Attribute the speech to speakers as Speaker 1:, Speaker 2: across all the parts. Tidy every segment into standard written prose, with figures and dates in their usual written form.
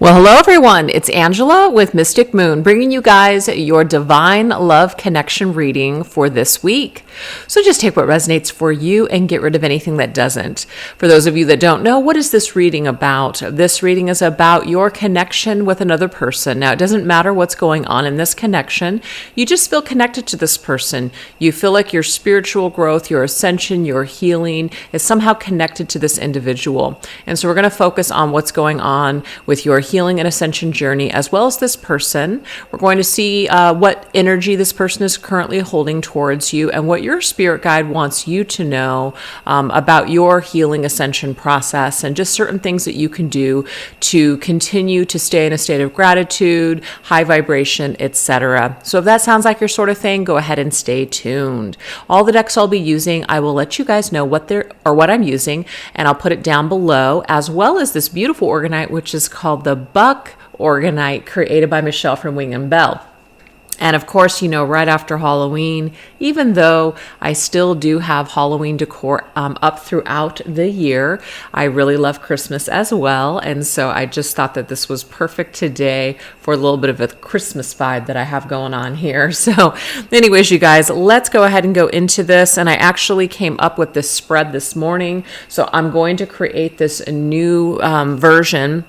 Speaker 1: Well, hello everyone. It's Angela with Mystic Moon, bringing you guys your divine love connection reading for this week. So just take what resonates for you and get rid of anything that doesn't. For those of you that don't know, what is this reading about? This reading is about your connection with another person. Now, it doesn't matter what's going on in this connection. You just feel connected to this person. You feel like your spiritual growth, your ascension, your healing is somehow connected to this individual. And so we're going to focus on what's going on with your healing and ascension journey, as well as this person. We're going to see what energy this person is currently holding towards you and what your spirit guide wants you to know about your healing ascension process, and just certain things that you can do to continue to stay in a state of gratitude, high vibration, etc. So if that sounds like your sort of thing, go ahead and stay tuned. All the decks I'll be using, I will let you guys know what what I'm using, and I'll put it down below, as well as this beautiful organite, which is called the Buck Organite, created by Michelle from Wing & Bell. And of course, you know, right after Halloween, even though I still do have Halloween decor up throughout the year, I really love Christmas as well. And so I just thought that this was perfect today for a little bit of a Christmas vibe that I have going on here. So anyways, you guys, let's go ahead and go into this. And I actually came up with this spread this morning. So I'm going to create this new version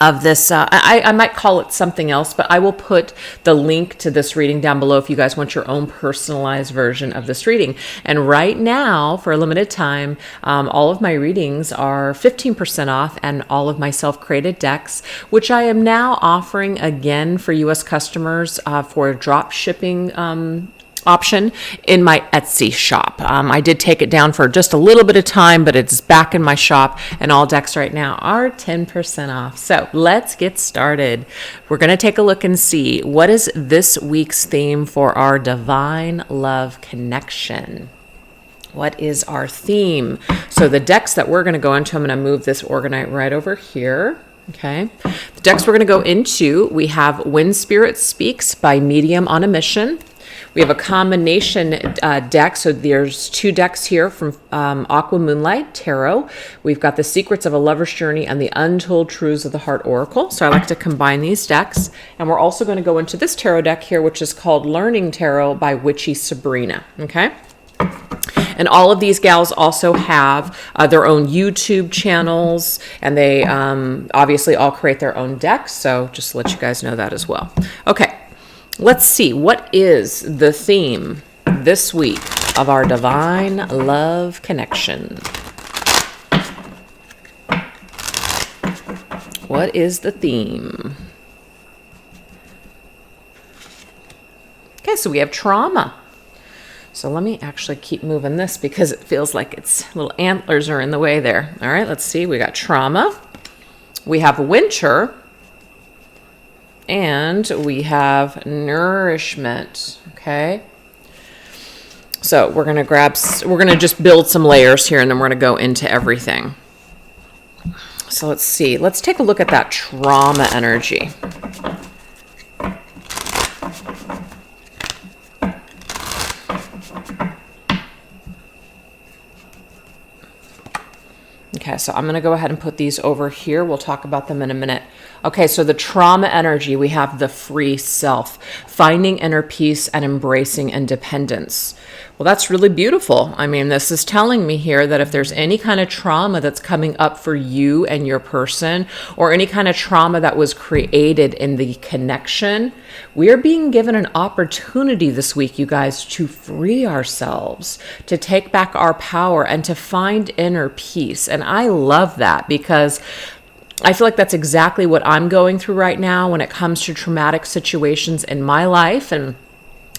Speaker 1: of this. I might call it something else, but I will put the link to this reading down below if you guys want your own personalized version of this reading. And right now, for a limited time, all of my readings are 15% off, and all of my self-created decks, which I am now offering again for US customers for drop shipping option in my Etsy shop. I did take it down for just a little bit of time, but it's back in my shop, and all decks right now are 10% off. So let's get started. We're going to take a look and see what is this week's theme for our divine love connection. What is our theme? So the decks that we're going to go into, I'm going to move this organite right over here. Okay. The decks we're going to go into, we have When Spirit Speaks by Medium on a Mission. We have a combination deck. So there's two decks here from AquaMoonlight Tarot. We've got The Secrets of a Lover's Journey and the Untold Truths of the Heart Oracle. So I like to combine these decks. And we're also going to go into this tarot deck here, which is called Learning Tarot by Witchy Sabrina. Okay. And all of these gals also have their own YouTube channels, and they obviously all create their own decks. So just to let you guys know that as well. Okay. Let's see, what is the theme this week of our divine love connection? What is the theme? Okay, so we have trauma. So let me actually keep moving this because it feels like its little antlers are in the way there. All right, let's see. We got trauma. We have winter. And we have nourishment. Okay. So we're going to just build some layers here, and then we're going to go into everything. So let's see. Let's take a look at that trauma energy. Okay, so I'm going to go ahead and put these over here. We'll talk about them in a minute. Okay, so the trauma energy, we have the free self, finding inner peace and embracing independence. Well, that's really beautiful. I mean, this is telling me here that if there's any kind of trauma that's coming up for you and your person, or any kind of trauma that was created in the connection, we are being given an opportunity this week, you guys, to free ourselves, to take back our power, and to find inner peace. And I love that, because I feel like that's exactly what I'm going through right now when it comes to traumatic situations in my life. And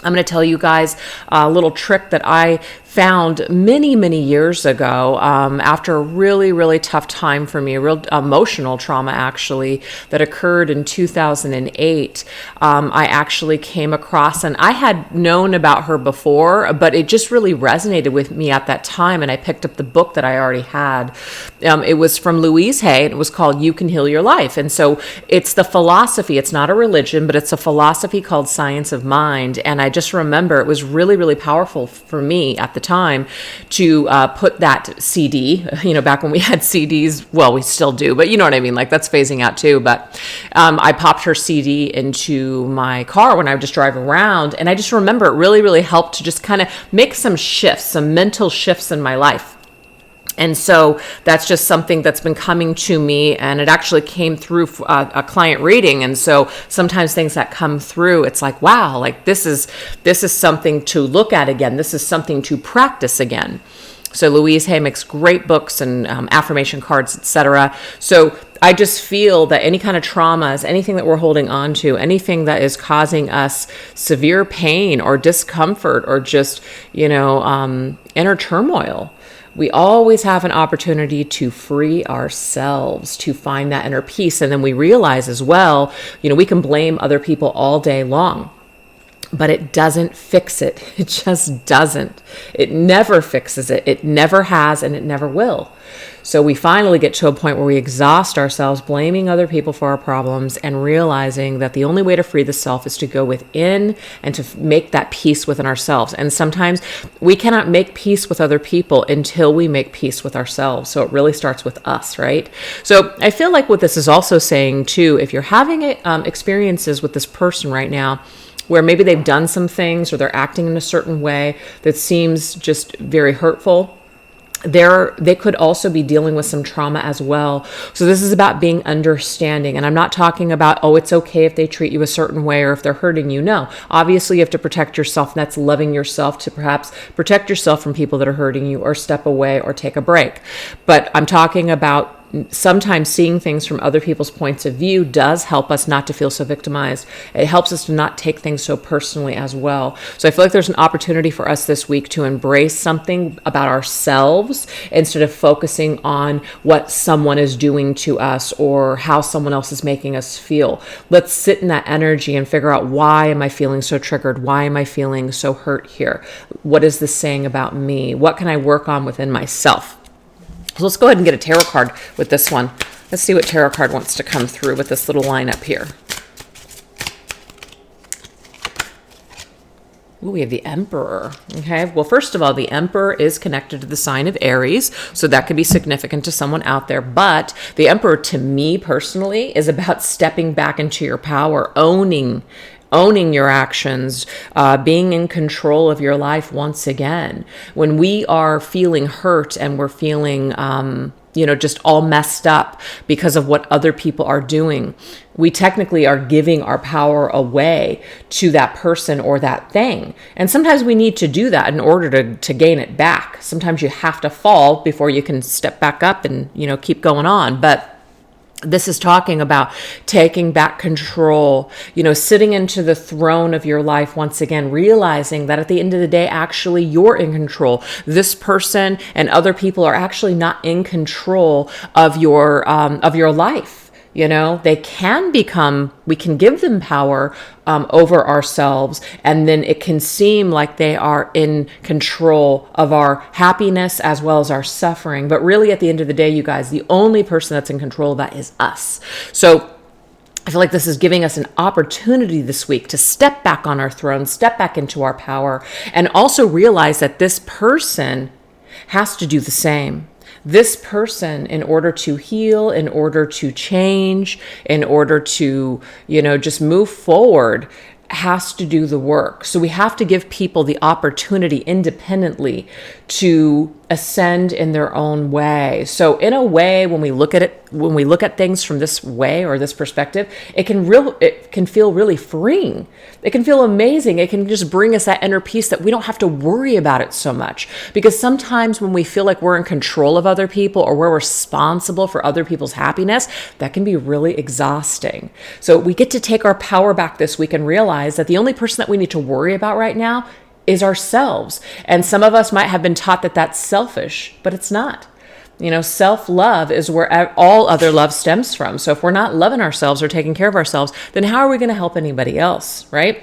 Speaker 1: I'm going to tell you guys a little trick that I found many years ago after a really tough time for me, a real emotional trauma actually that occurred in 2008. I actually came across, and I had known about her before, but it just really resonated with me at that time, and I picked up the book that I already had. It was from Louise Hay, and it was called You Can Heal Your Life. And so it's the philosophy, it's not a religion, but it's a philosophy called Science of Mind. And I just remember it was really powerful for me at the time to put that CD, back when we had CDs, well, we still do, but you know what I mean? Like that's phasing out too. But I popped her CD into my car when I would just drive around. And I just remember it really, really helped to just kind of make some shifts, some mental shifts in my life. And so that's just something that's been coming to me, and it actually came through a client reading. And so sometimes things that come through, it's like, wow, like this is something to look at again. This is something to practice again. So Louise Hay makes great books and affirmation cards, etc. So I just feel that any kind of traumas, anything that we're holding on to, anything that is causing us severe pain or discomfort or just, inner turmoil, we always have an opportunity to free ourselves, to find that inner peace. And then we realize as well, we can blame other people all day long, but it doesn't fix it. It just doesn't. It never fixes it. It never has, and it never will. So we finally get to a point where we exhaust ourselves blaming other people for our problems and realizing that the only way to free the self is to go within and to make that peace within ourselves. And sometimes we cannot make peace with other people until we make peace with ourselves. So it really starts with us, right? So I feel like what this is also saying too, if you're having experiences with this person right now, where maybe they've done some things or they're acting in a certain way that seems just very hurtful, they could also be dealing with some trauma as well. So this is about being understanding. And I'm not talking about, it's okay if they treat you a certain way or if they're hurting you. No, obviously you have to protect yourself, and that's loving yourself to perhaps protect yourself from people that are hurting you or step away or take a break. But I'm talking about sometimes seeing things from other people's points of view does help us not to feel so victimized. It helps us to not take things so personally as well. So I feel like there's an opportunity for us this week to embrace something about ourselves instead of focusing on what someone is doing to us or how someone else is making us feel. Let's sit in that energy and figure out, why am I feeling so triggered? Why am I feeling so hurt here? What is this saying about me? What can I work on within myself? So let's go ahead and get a tarot card with this one. Let's see what tarot card wants to come through with this little line up here. Ooh, we have the Emperor. Okay, well, first of all, the Emperor is connected to the sign of Aries, so that could be significant to someone out there. But the Emperor, to me personally, is about stepping back into your power, owning your actions, being in control of your life once again. When we are feeling hurt and we're feeling, just all messed up because of what other people are doing, we technically are giving our power away to that person or that thing. And sometimes we need to do that in order to gain it back. Sometimes you have to fall before you can step back up and, keep going on. But this is talking about taking back control, sitting into the throne of your life once again, realizing that at the end of the day, actually, you're in control. This person and other people are actually not in control of your life. They can become, we can give them power over ourselves, and then it can seem like they are in control of our happiness as well as our suffering. But really, at the end of the day, you guys, the only person that's in control of that is us. So I feel like this is giving us an opportunity this week to step back on our throne, step back into our power, and also realize that this person has to do the same. This person, in order to heal, in order to change, in order to, just move forward, has to do the work. So we have to give people the opportunity independently to ascend in their own way. So in a way, when we look at things from this way or this perspective, it can feel really freeing. It can feel amazing. It can just bring us that inner peace that we don't have to worry about it so much. Because sometimes when we feel like we're in control of other people or we're responsible for other people's happiness, that can be really exhausting. So we get to take our power back this week and realize that the only person that we need to worry about right now is ourselves. And some of us might have been taught that that's selfish, but it's not. Self-love is where all other love stems from. So if we're not loving ourselves or taking care of ourselves, then how are we going to help anybody else, right?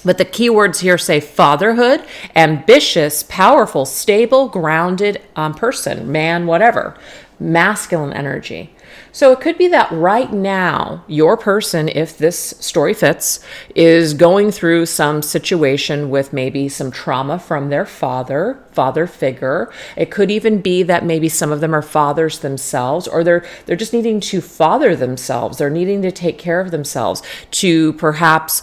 Speaker 1: But the key words here say fatherhood, ambitious, powerful, stable, grounded person, man, whatever, masculine energy. So it could be that right now, your person, if this story fits, is going through some situation with maybe some trauma from their father figure. It could even be that maybe some of them are fathers themselves, or they're just needing to father themselves. They're needing to take care of themselves, to perhaps,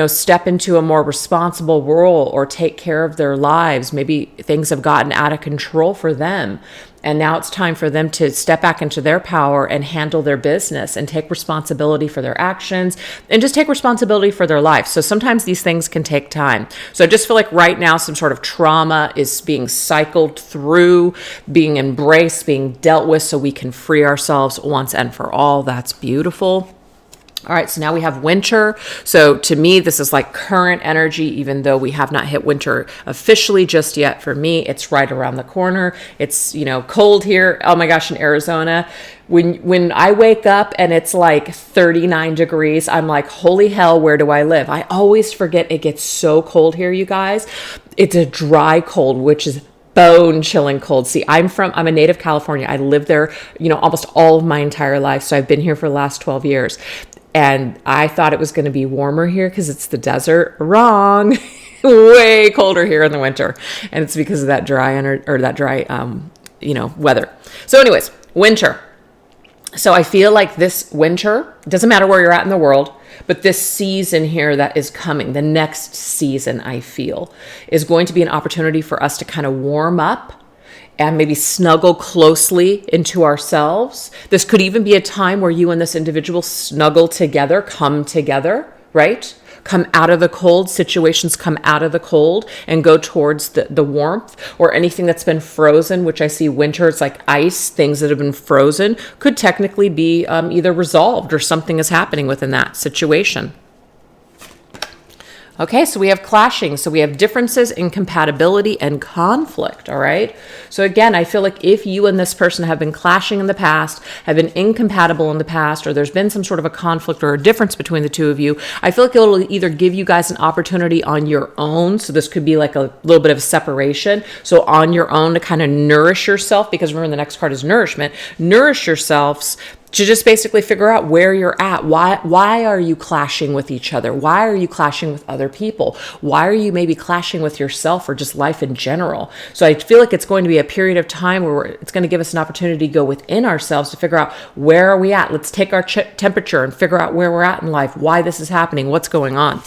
Speaker 1: step into a more responsible role or take care of their lives. Maybe things have gotten out of control for them. And now it's time for them to step back into their power and handle their business and take responsibility for their actions and just take responsibility for their life. So sometimes these things can take time. So I just feel like right now some sort of trauma is being cycled through, being embraced, being dealt with, so we can free ourselves once and for all. That's beautiful. All right, so now we have winter. So to me, this is like current energy, even though we have not hit winter officially just yet. For me, it's right around the corner. It's, cold here. Oh my gosh, in Arizona. When I wake up and it's like 39 degrees, I'm like, holy hell, where do I live? I always forget it gets so cold here, you guys. It's a dry cold, which is bone chilling cold. See, I'm a native California. I lived there, almost all of my entire life. So I've been here for the last 12 years. And I thought it was going to be warmer here because it's the desert. Wrong. Way colder here in the winter. And it's because of that dry weather. So anyways, winter. So I feel like this winter, doesn't matter where you're at in the world, but this season here that is coming, the next season, I feel, is going to be an opportunity for us to kind of warm up and maybe snuggle closely into ourselves. This could even be a time where you and this individual snuggle together, come together, right? Come out of the cold, situations come out of the cold and go towards the warmth, or anything that's been frozen, which I see winter, it's like ice, things that have been frozen could technically be either resolved or something is happening within that situation. Okay, so we have clashing. So we have differences, incompatibility, and conflict, all right? So again, I feel like if you and this person have been clashing in the past, have been incompatible in the past, or there's been some sort of a conflict or a difference between the two of you, I feel like it'll either give you guys an opportunity on your own. So this could be like a little bit of separation. So on your own to kind of nourish yourself, because remember the next card is nourishment. Nourish yourselves to just basically figure out where you're at. Why are you clashing with each other? Why are you clashing with other people? Why are you maybe clashing with yourself or just life in general? So I feel like it's going to be a period of time where it's going to give us an opportunity to go within ourselves to figure out, where are we at? Let's take our temperature and figure out where we're at in life, why this is happening, what's going on.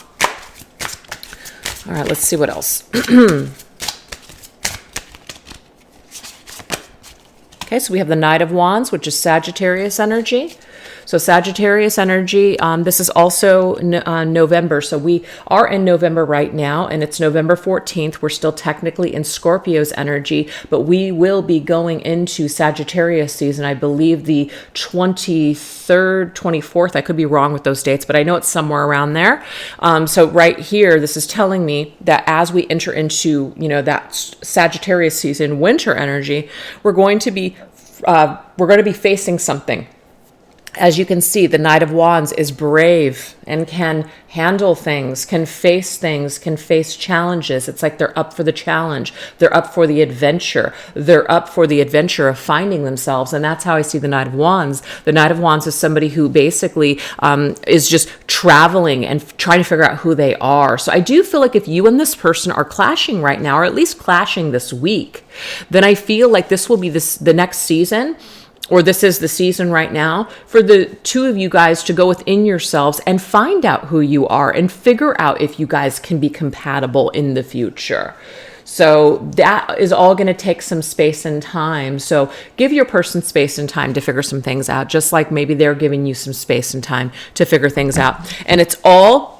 Speaker 1: All right, let's see what else. Okay, so we have the Knight of Wands, which is Sagittarius energy. So Sagittarius energy, this is also November. So we are in November right now, and it's November 14th. We're still technically in Scorpio's energy, but we will be going into Sagittarius season, I believe the 23rd, 24th. I could be wrong with those dates, but I know it's somewhere around there. So right here, this is telling me that as we enter into, that Sagittarius season, winter energy, we're going to be facing something. As you can see, the Knight of Wands is brave and can handle things, can face challenges. It's like they're up for the challenge. They're up for the adventure. They're up for the adventure of finding themselves. And that's how I see the Knight of Wands. The Knight of Wands is somebody who basically is just traveling and trying to figure out who they are. So I do feel like if you and this person are clashing right now, or at least clashing this week, then I feel like this will be the next season, or this is the season right now for the two of you guys to go within yourselves and find out who you are and figure out if you guys can be compatible in the future. So that is all going to take some space and time. So give your person space and time to figure some things out, just like maybe they're giving you some space and time to figure things out. And it's all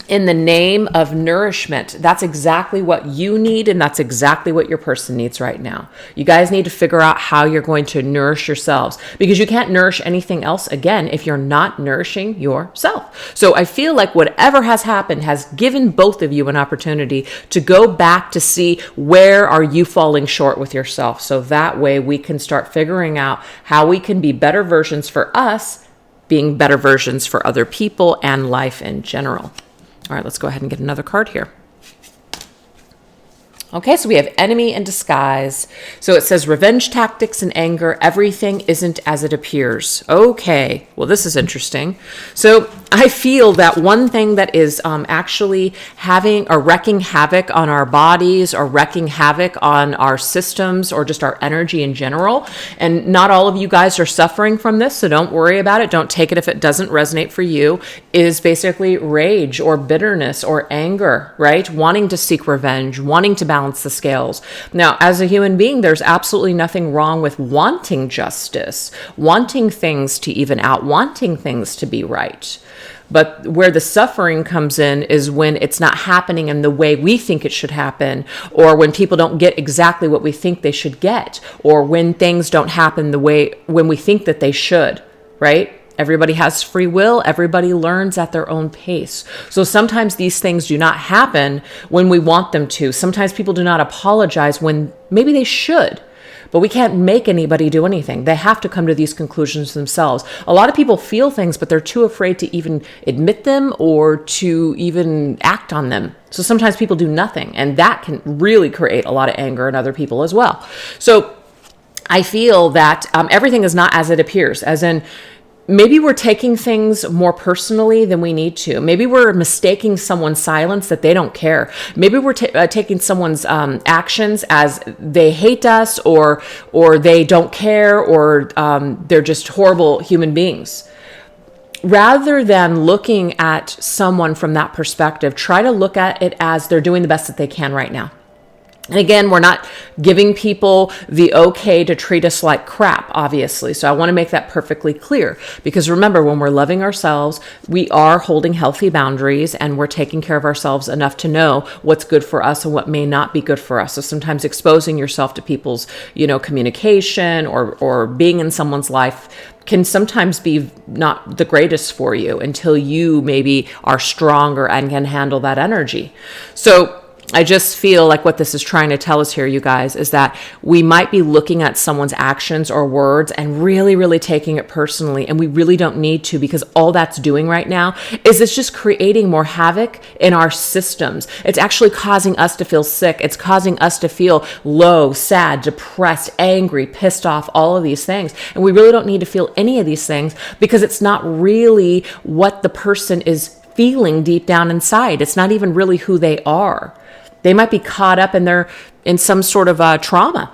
Speaker 1: in the name of nourishment. That's exactly what you need, and that's exactly what your person needs right now. You guys need to figure out how you're going to nourish yourselves, because you can't nourish anything else, again, if you're not nourishing yourself. So I feel like whatever has happened has given both of you an opportunity to go back to see where are you falling short with yourself. So that way we can start figuring out how we can be better versions for us, being better versions for other people and life in general. All right, let's go ahead and get another card here. Okay, so we have enemy in disguise. So it says revenge tactics and anger. Everything isn't as it appears. Okay, well, this is interesting. So I feel that one thing that is actually having or wrecking havoc on our bodies or wrecking havoc on our systems or just our energy in general, and not all of you guys are suffering from this, so don't worry about it. Don't take it if it doesn't resonate for you, is basically rage or bitterness or anger, right? Wanting to seek revenge, wanting to balance the scales. Now, as a human being, there's absolutely nothing wrong with wanting justice, wanting things to even out, wanting things to be right. But where the suffering comes in is when it's not happening in the way we think it should happen, or when people don't get exactly what we think they should get, or when things don't happen the way when we think that they should, right? Everybody has free will. Everybody learns at their own pace. So sometimes these things do not happen when we want them to. Sometimes people do not apologize when maybe they should. But we can't make anybody do anything. They have to come to these conclusions themselves. A lot of people feel things, but they're too afraid to even admit them or to even act on them. So sometimes people do nothing, and that can really create a lot of anger in other people as well. So I feel that everything is not as it appears, as in, maybe we're taking things more personally than we need to. Maybe we're mistaking someone's silence that they don't care. Maybe we're taking someone's actions as they hate us or they don't care or they're just horrible human beings. Rather than looking at someone from that perspective, try to look at it as they're doing the best that they can right now. And again, we're not giving people the okay to treat us like crap, obviously. So I want to make that perfectly clear. Because remember, when we're loving ourselves, we are holding healthy boundaries and we're taking care of ourselves enough to know what's good for us and what may not be good for us. So sometimes exposing yourself to people's, communication or being in someone's life can sometimes be not the greatest for you until you maybe are stronger and can handle that energy. So I just feel like what this is trying to tell us here, you guys, is that we might be looking at someone's actions or words and really, really taking it personally. And we really don't need to, because all that's doing right now is it's just creating more havoc in our systems. It's actually causing us to feel sick. It's causing us to feel low, sad, depressed, angry, pissed off, all of these things. And we really don't need to feel any of these things because it's not really what the person is feeling deep down inside. It's not even really who they are. They might be caught up in some sort of trauma.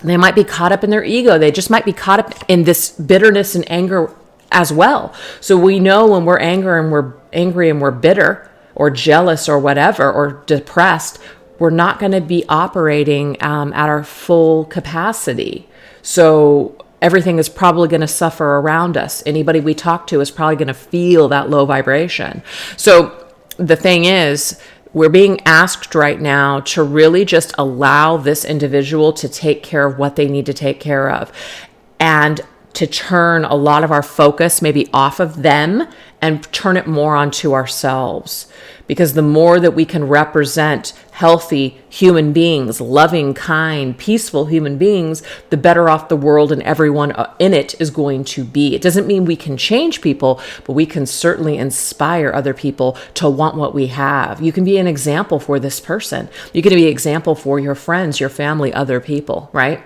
Speaker 1: They might be caught up in their ego. They just might be caught up in this bitterness and anger as well. So we know when we're angry and we're bitter or jealous or whatever, or depressed, we're not going to be operating at our full capacity. So everything is probably going to suffer around us. Anybody we talk to is probably going to feel that low vibration. So the thing is, we're being asked right now to really just allow this individual to take care of what they need to take care of, and to turn a lot of our focus maybe off of them and turn it more onto ourselves. Because the more that we can represent healthy human beings, loving, kind, peaceful human beings, the better off the world and everyone in it is going to be. It doesn't mean we can change people, but we can certainly inspire other people to want what we have. You can be an example for this person. You can be an example for your friends, your family, other people, right?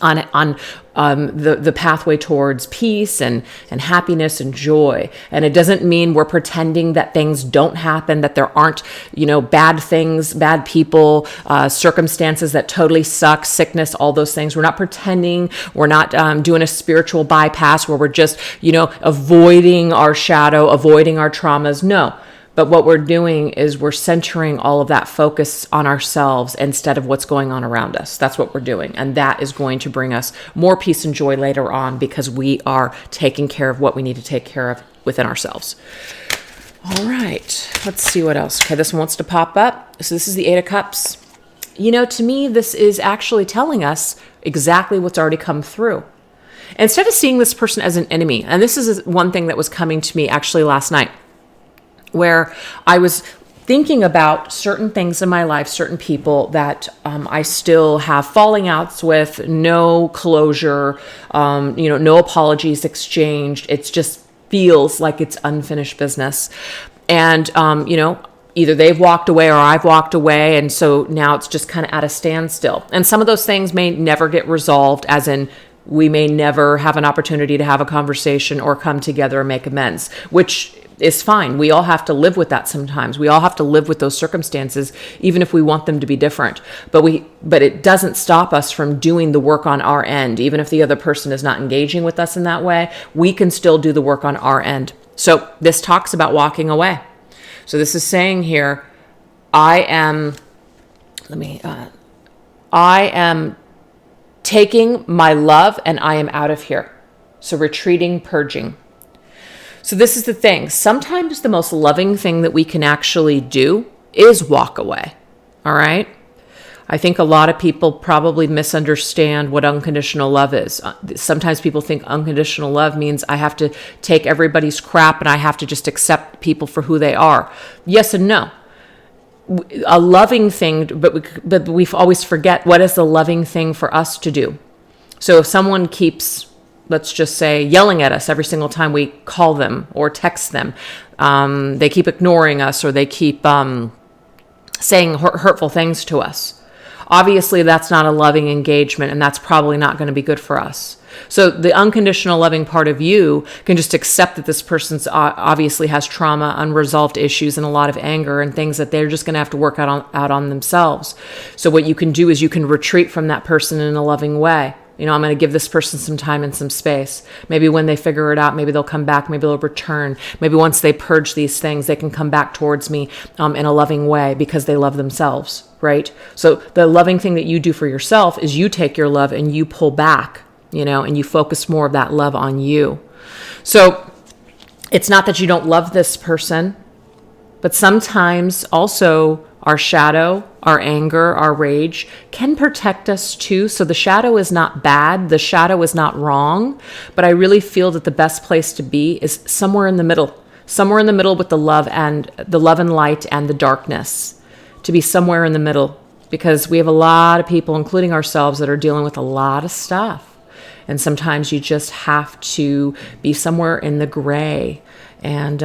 Speaker 1: On the pathway towards peace and happiness and joy. And it doesn't mean we're pretending that things don't happen, that there aren't, bad things, bad people, circumstances that totally suck, sickness, all those things. We're not pretending. We're not doing a spiritual bypass where we're just, avoiding our shadow, avoiding our traumas. No. But what we're doing is we're centering all of that focus on ourselves instead of what's going on around us. That's what we're doing. And that is going to bring us more peace and joy later on, because we are taking care of what we need to take care of within ourselves. All right, let's see what else. Okay, this one wants to pop up. So this is the Eight of Cups. To me, this is actually telling us exactly what's already come through. Instead of seeing this person as an enemy, and this is one thing that was coming to me actually last night, where I was thinking about certain things in my life, certain people that I still have falling outs with, no closure, no apologies exchanged. It just feels like it's unfinished business. And, either they've walked away or I've walked away. And so now it's just kind of at a standstill. And some of those things may never get resolved, as in we may never have an opportunity to have a conversation or come together and make amends, which is fine. We all have to live with that sometimes. We all have to live with those circumstances, even if we want them to be different. But it doesn't stop us from doing the work on our end. Even if the other person is not engaging with us in that way, we can still do the work on our end. So this talks about walking away. So this is saying here, I am taking my love and I am out of here. So retreating, purging. So this is the thing. Sometimes the most loving thing that we can actually do is walk away. All right. I think a lot of people probably misunderstand what unconditional love is. Sometimes people think unconditional love means I have to take everybody's crap and I have to just accept people for who they are. Yes and no. A loving thing, but we always forget what is the loving thing for us to do. So if someone keeps, let's just say, yelling at us every single time we call them or text them, they keep ignoring us, or they keep saying hurtful things to us. Obviously, that's not a loving engagement, and that's probably not going to be good for us. So the unconditional loving part of you can just accept that this person's obviously has trauma, unresolved issues, and a lot of anger and things that they're just going to have to work out on themselves. So what you can do is you can retreat from that person in a loving way. I'm going to give this person some time and some space. Maybe when they figure it out, maybe they'll come back, maybe they'll return. Maybe once they purge these things, they can come back towards me in a loving way because they love themselves, right? So the loving thing that you do for yourself is you take your love and you pull back, and you focus more of that love on you. So it's not that you don't love this person, but sometimes also our shadow, our anger, our rage can protect us too. So the shadow is not bad. The shadow is not wrong. But I really feel that the best place to be is somewhere in the middle with the love and light and the darkness, to be somewhere in the middle, because we have a lot of people, including ourselves, that are dealing with a lot of stuff. And sometimes you just have to be somewhere in the gray. And,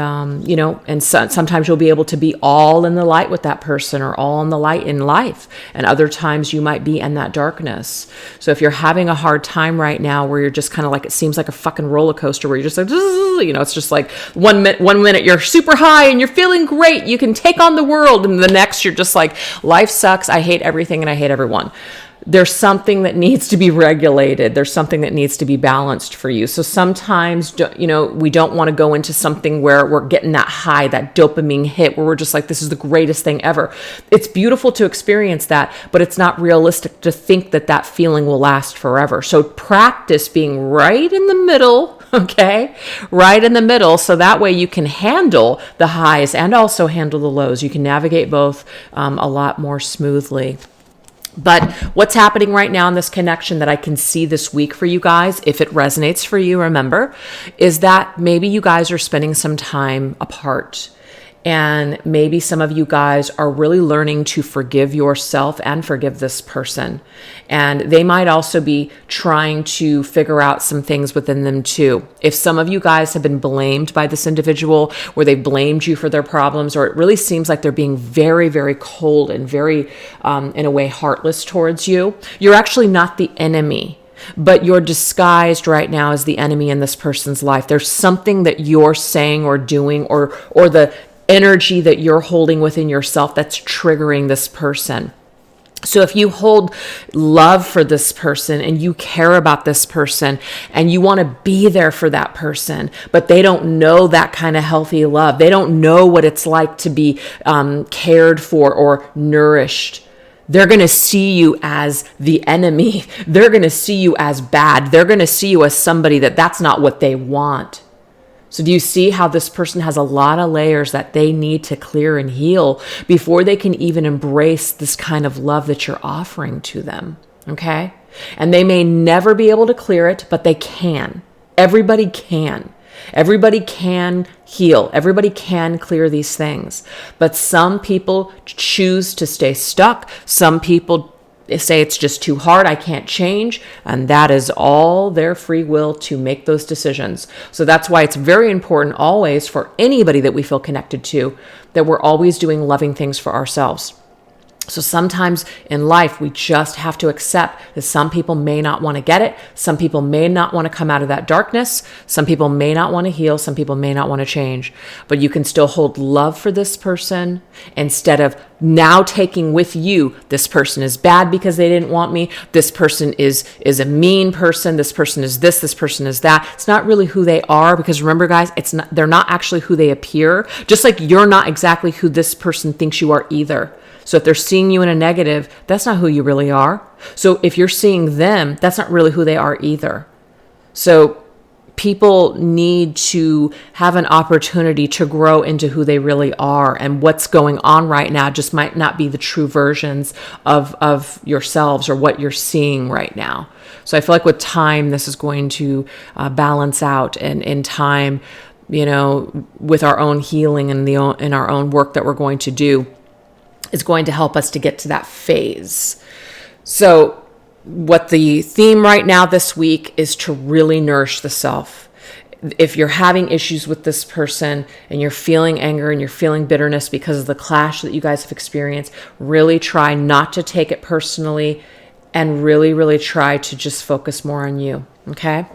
Speaker 1: sometimes you'll be able to be all in the light with that person, or all in the light in life. And other times you might be in that darkness. So if you're having a hard time right now, where you're just kind of like, it seems like a fucking roller coaster, where you're just like, it's just like one minute you're super high and you're feeling great. You can take on the world. And the next you're just like, life sucks. I hate everything and I hate everyone. There's something that needs to be regulated. There's something that needs to be balanced for you. So sometimes, we don't want to go into something where we're getting that high, that dopamine hit, where we're just like, this is the greatest thing ever. It's beautiful to experience that, but it's not realistic to think that that feeling will last forever. So practice being right in the middle, okay? Right in the middle. So that way you can handle the highs and also handle the lows. You can navigate both a lot more smoothly. But what's happening right now in this connection that I can see this week for you guys, if it resonates for you, remember, is that maybe you guys are spending some time apart. And maybe some of you guys are really learning to forgive yourself and forgive this person. And they might also be trying to figure out some things within them too. If some of you guys have been blamed by this individual, where they blamed you for their problems, or it really seems like they're being very, very cold and very, in a way, heartless towards you, you're actually not the enemy. But you're disguised right now as the enemy in this person's life. There's something that you're saying or doing, or the energy that you're holding within yourself that's triggering this person. So if you hold love for this person and you care about this person and you want to be there for that person, but they don't know that kind of healthy love, they don't know what it's like to be cared for or nourished, they're going to see you as the enemy. They're going to see you as bad. They're going to see you as somebody that's not what they want. So do you see how this person has a lot of layers that they need to clear and heal before they can even embrace this kind of love that you're offering to them? Okay? And they may never be able to clear it, but they can. Everybody can. Everybody can heal. Everybody can clear these things. But some people choose to stay stuck. Some people say it's just too hard, I can't change, and that is all their free will to make those decisions. So that's why it's very important always for anybody that we feel connected to, that we're always doing loving things for ourselves. So sometimes in life, we just have to accept that some people may not want to get it. Some people may not want to come out of that darkness. Some people may not want to heal. Some people may not want to change. But you can still hold love for this person instead of now taking with you, this person is bad because they didn't want me. This person is a mean person. This person is this person is that. It's not really who they are, because remember, guys, they're not actually who they appear. Just like you're not exactly who this person thinks you are either. So if they're seeing you in a negative, that's not who you really are. So if you're seeing them, that's not really who they are either. So people need to have an opportunity to grow into who they really are, and what's going on right now just might not be the true versions of yourselves or what you're seeing right now. So I feel like with time, this is going to balance out, and in time, with our own healing and in our own work that we're going to do, is going to help us to get to that phase. So what the theme right now this week is to really nourish the self. If you're having issues with this person and you're feeling anger and you're feeling bitterness because of the clash that you guys have experienced, really try not to take it personally, and really, really try to just focus more on you, okay?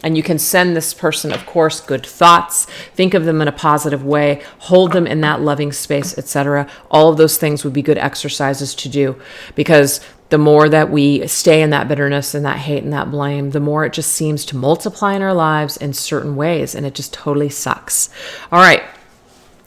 Speaker 1: And you can send this person, of course, good thoughts. Think of them in a positive way. Hold them in that loving space, etc. All of those things would be good exercises to do, because the more that we stay in that bitterness and that hate and that blame, the more it just seems to multiply in our lives in certain ways, and it just totally sucks. All right.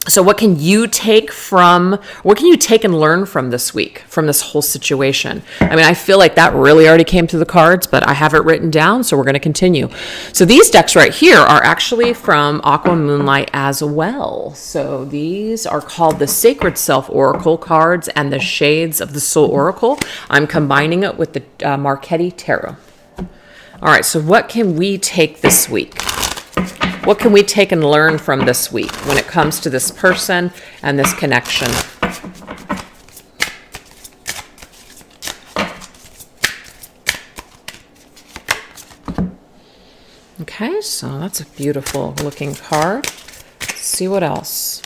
Speaker 1: So what can you take and learn from this week, from this whole situation? I mean, I feel like that really already came through the cards, but I have it written down, so we're going to continue. So these decks right here are actually from AquaMoonlight as well. So these are called the Sacred Self Oracle cards and the Shades of the Soul Oracle. I'm combining it with the Marchetti Tarot. All right, so what can we take this week? What can we take and learn from this week when it comes to this person and this connection? Okay, so that's a beautiful looking card. Let's see what else.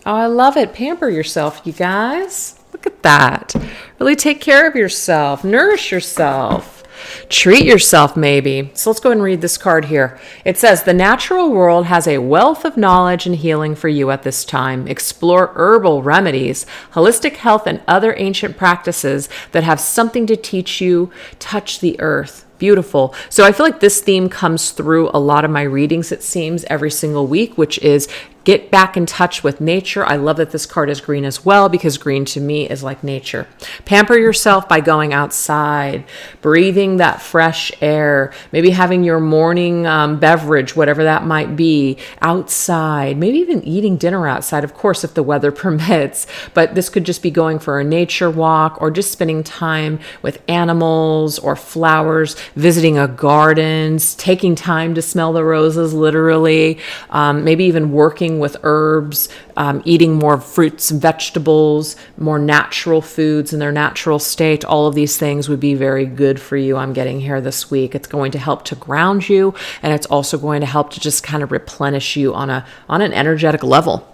Speaker 1: Oh, I love it. Pamper yourself, you guys. Look at that. Really take care of yourself. Nourish yourself. Treat yourself, maybe. So let's go ahead and read this card here. It says, the natural world has a wealth of knowledge and healing for you at this time. Explore herbal remedies, holistic health, and other ancient practices that have something to teach you. Touch the earth. Beautiful. So I feel like this theme comes through a lot of my readings, it seems, every single week, which is get back in touch with nature. I love that this card is green as well, because green to me is like nature. Pamper yourself by going outside, breathing that fresh air, maybe having your morning beverage, whatever that might be, outside, maybe even eating dinner outside, of course, if the weather permits. But this could just be going for a nature walk, or just spending time with animals or flowers, visiting a garden, taking time to smell the roses, literally, maybe even working with herbs, eating more fruits and vegetables, more natural foods in their natural state. All of these things would be very good for you, I'm getting here this week. It's going to help to ground you, and it's also going to help to just kind of replenish you on an energetic level.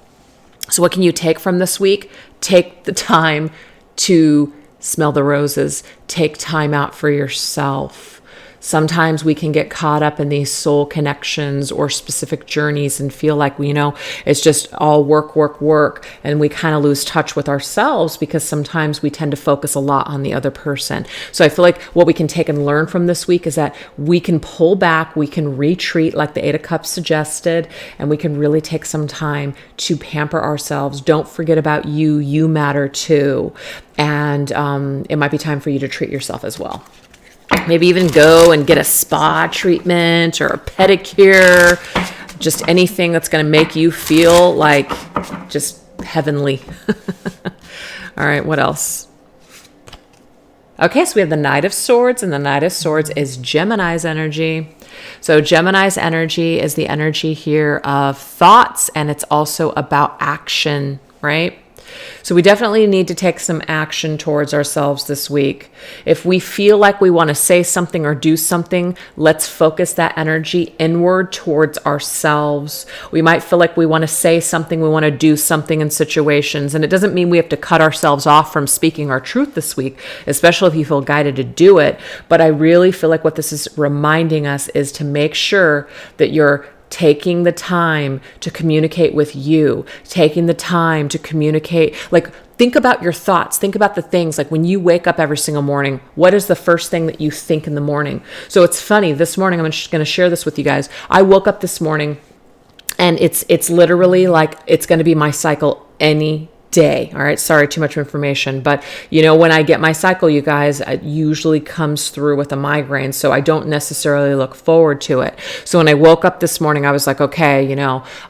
Speaker 1: So what can you take from this week? Take the time to smell the roses. Take time out for yourself. Sometimes we can get caught up in these soul connections or specific journeys and feel like, it's just all work, and we kind of lose touch with ourselves, because sometimes we tend to focus a lot on the other person. So I feel like what we can take and learn from this week is that we can pull back, we can retreat like the Eight of Cups suggested, and we can really take some time to pamper ourselves. Don't forget about you. You matter too. And it might be time for you to treat yourself as well. Maybe even go and get a spa treatment or a pedicure, just anything that's going to make you feel like just heavenly. All right, what else? Okay, so we have the Knight of Swords, and the Knight of Swords is Gemini's energy. So Gemini's energy is the energy here of thoughts, and it's also about action, right? So we definitely need to take some action towards ourselves this week. If we feel like we want to say something or do something, let's focus that energy inward towards ourselves. We might feel like we want to say something, we want to do something in situations, and it doesn't mean we have to cut ourselves off from speaking our truth this week, especially if you feel guided to do it. But I really feel like what this is reminding us is to make sure that you're taking the time to communicate with you, taking the time to communicate. Like, think about your thoughts. Think about the things, like when you wake up every single morning, what is the first thing that you think in the morning? So it's funny, this morning, I'm just going to share this with you guys. I woke up this morning and it's literally like it's going to be my cycle any day. All right. Sorry, too much information. But when I get my cycle, you guys, it usually comes through with a migraine. So I don't necessarily look forward to it. So when I woke up this morning, I was like, okay,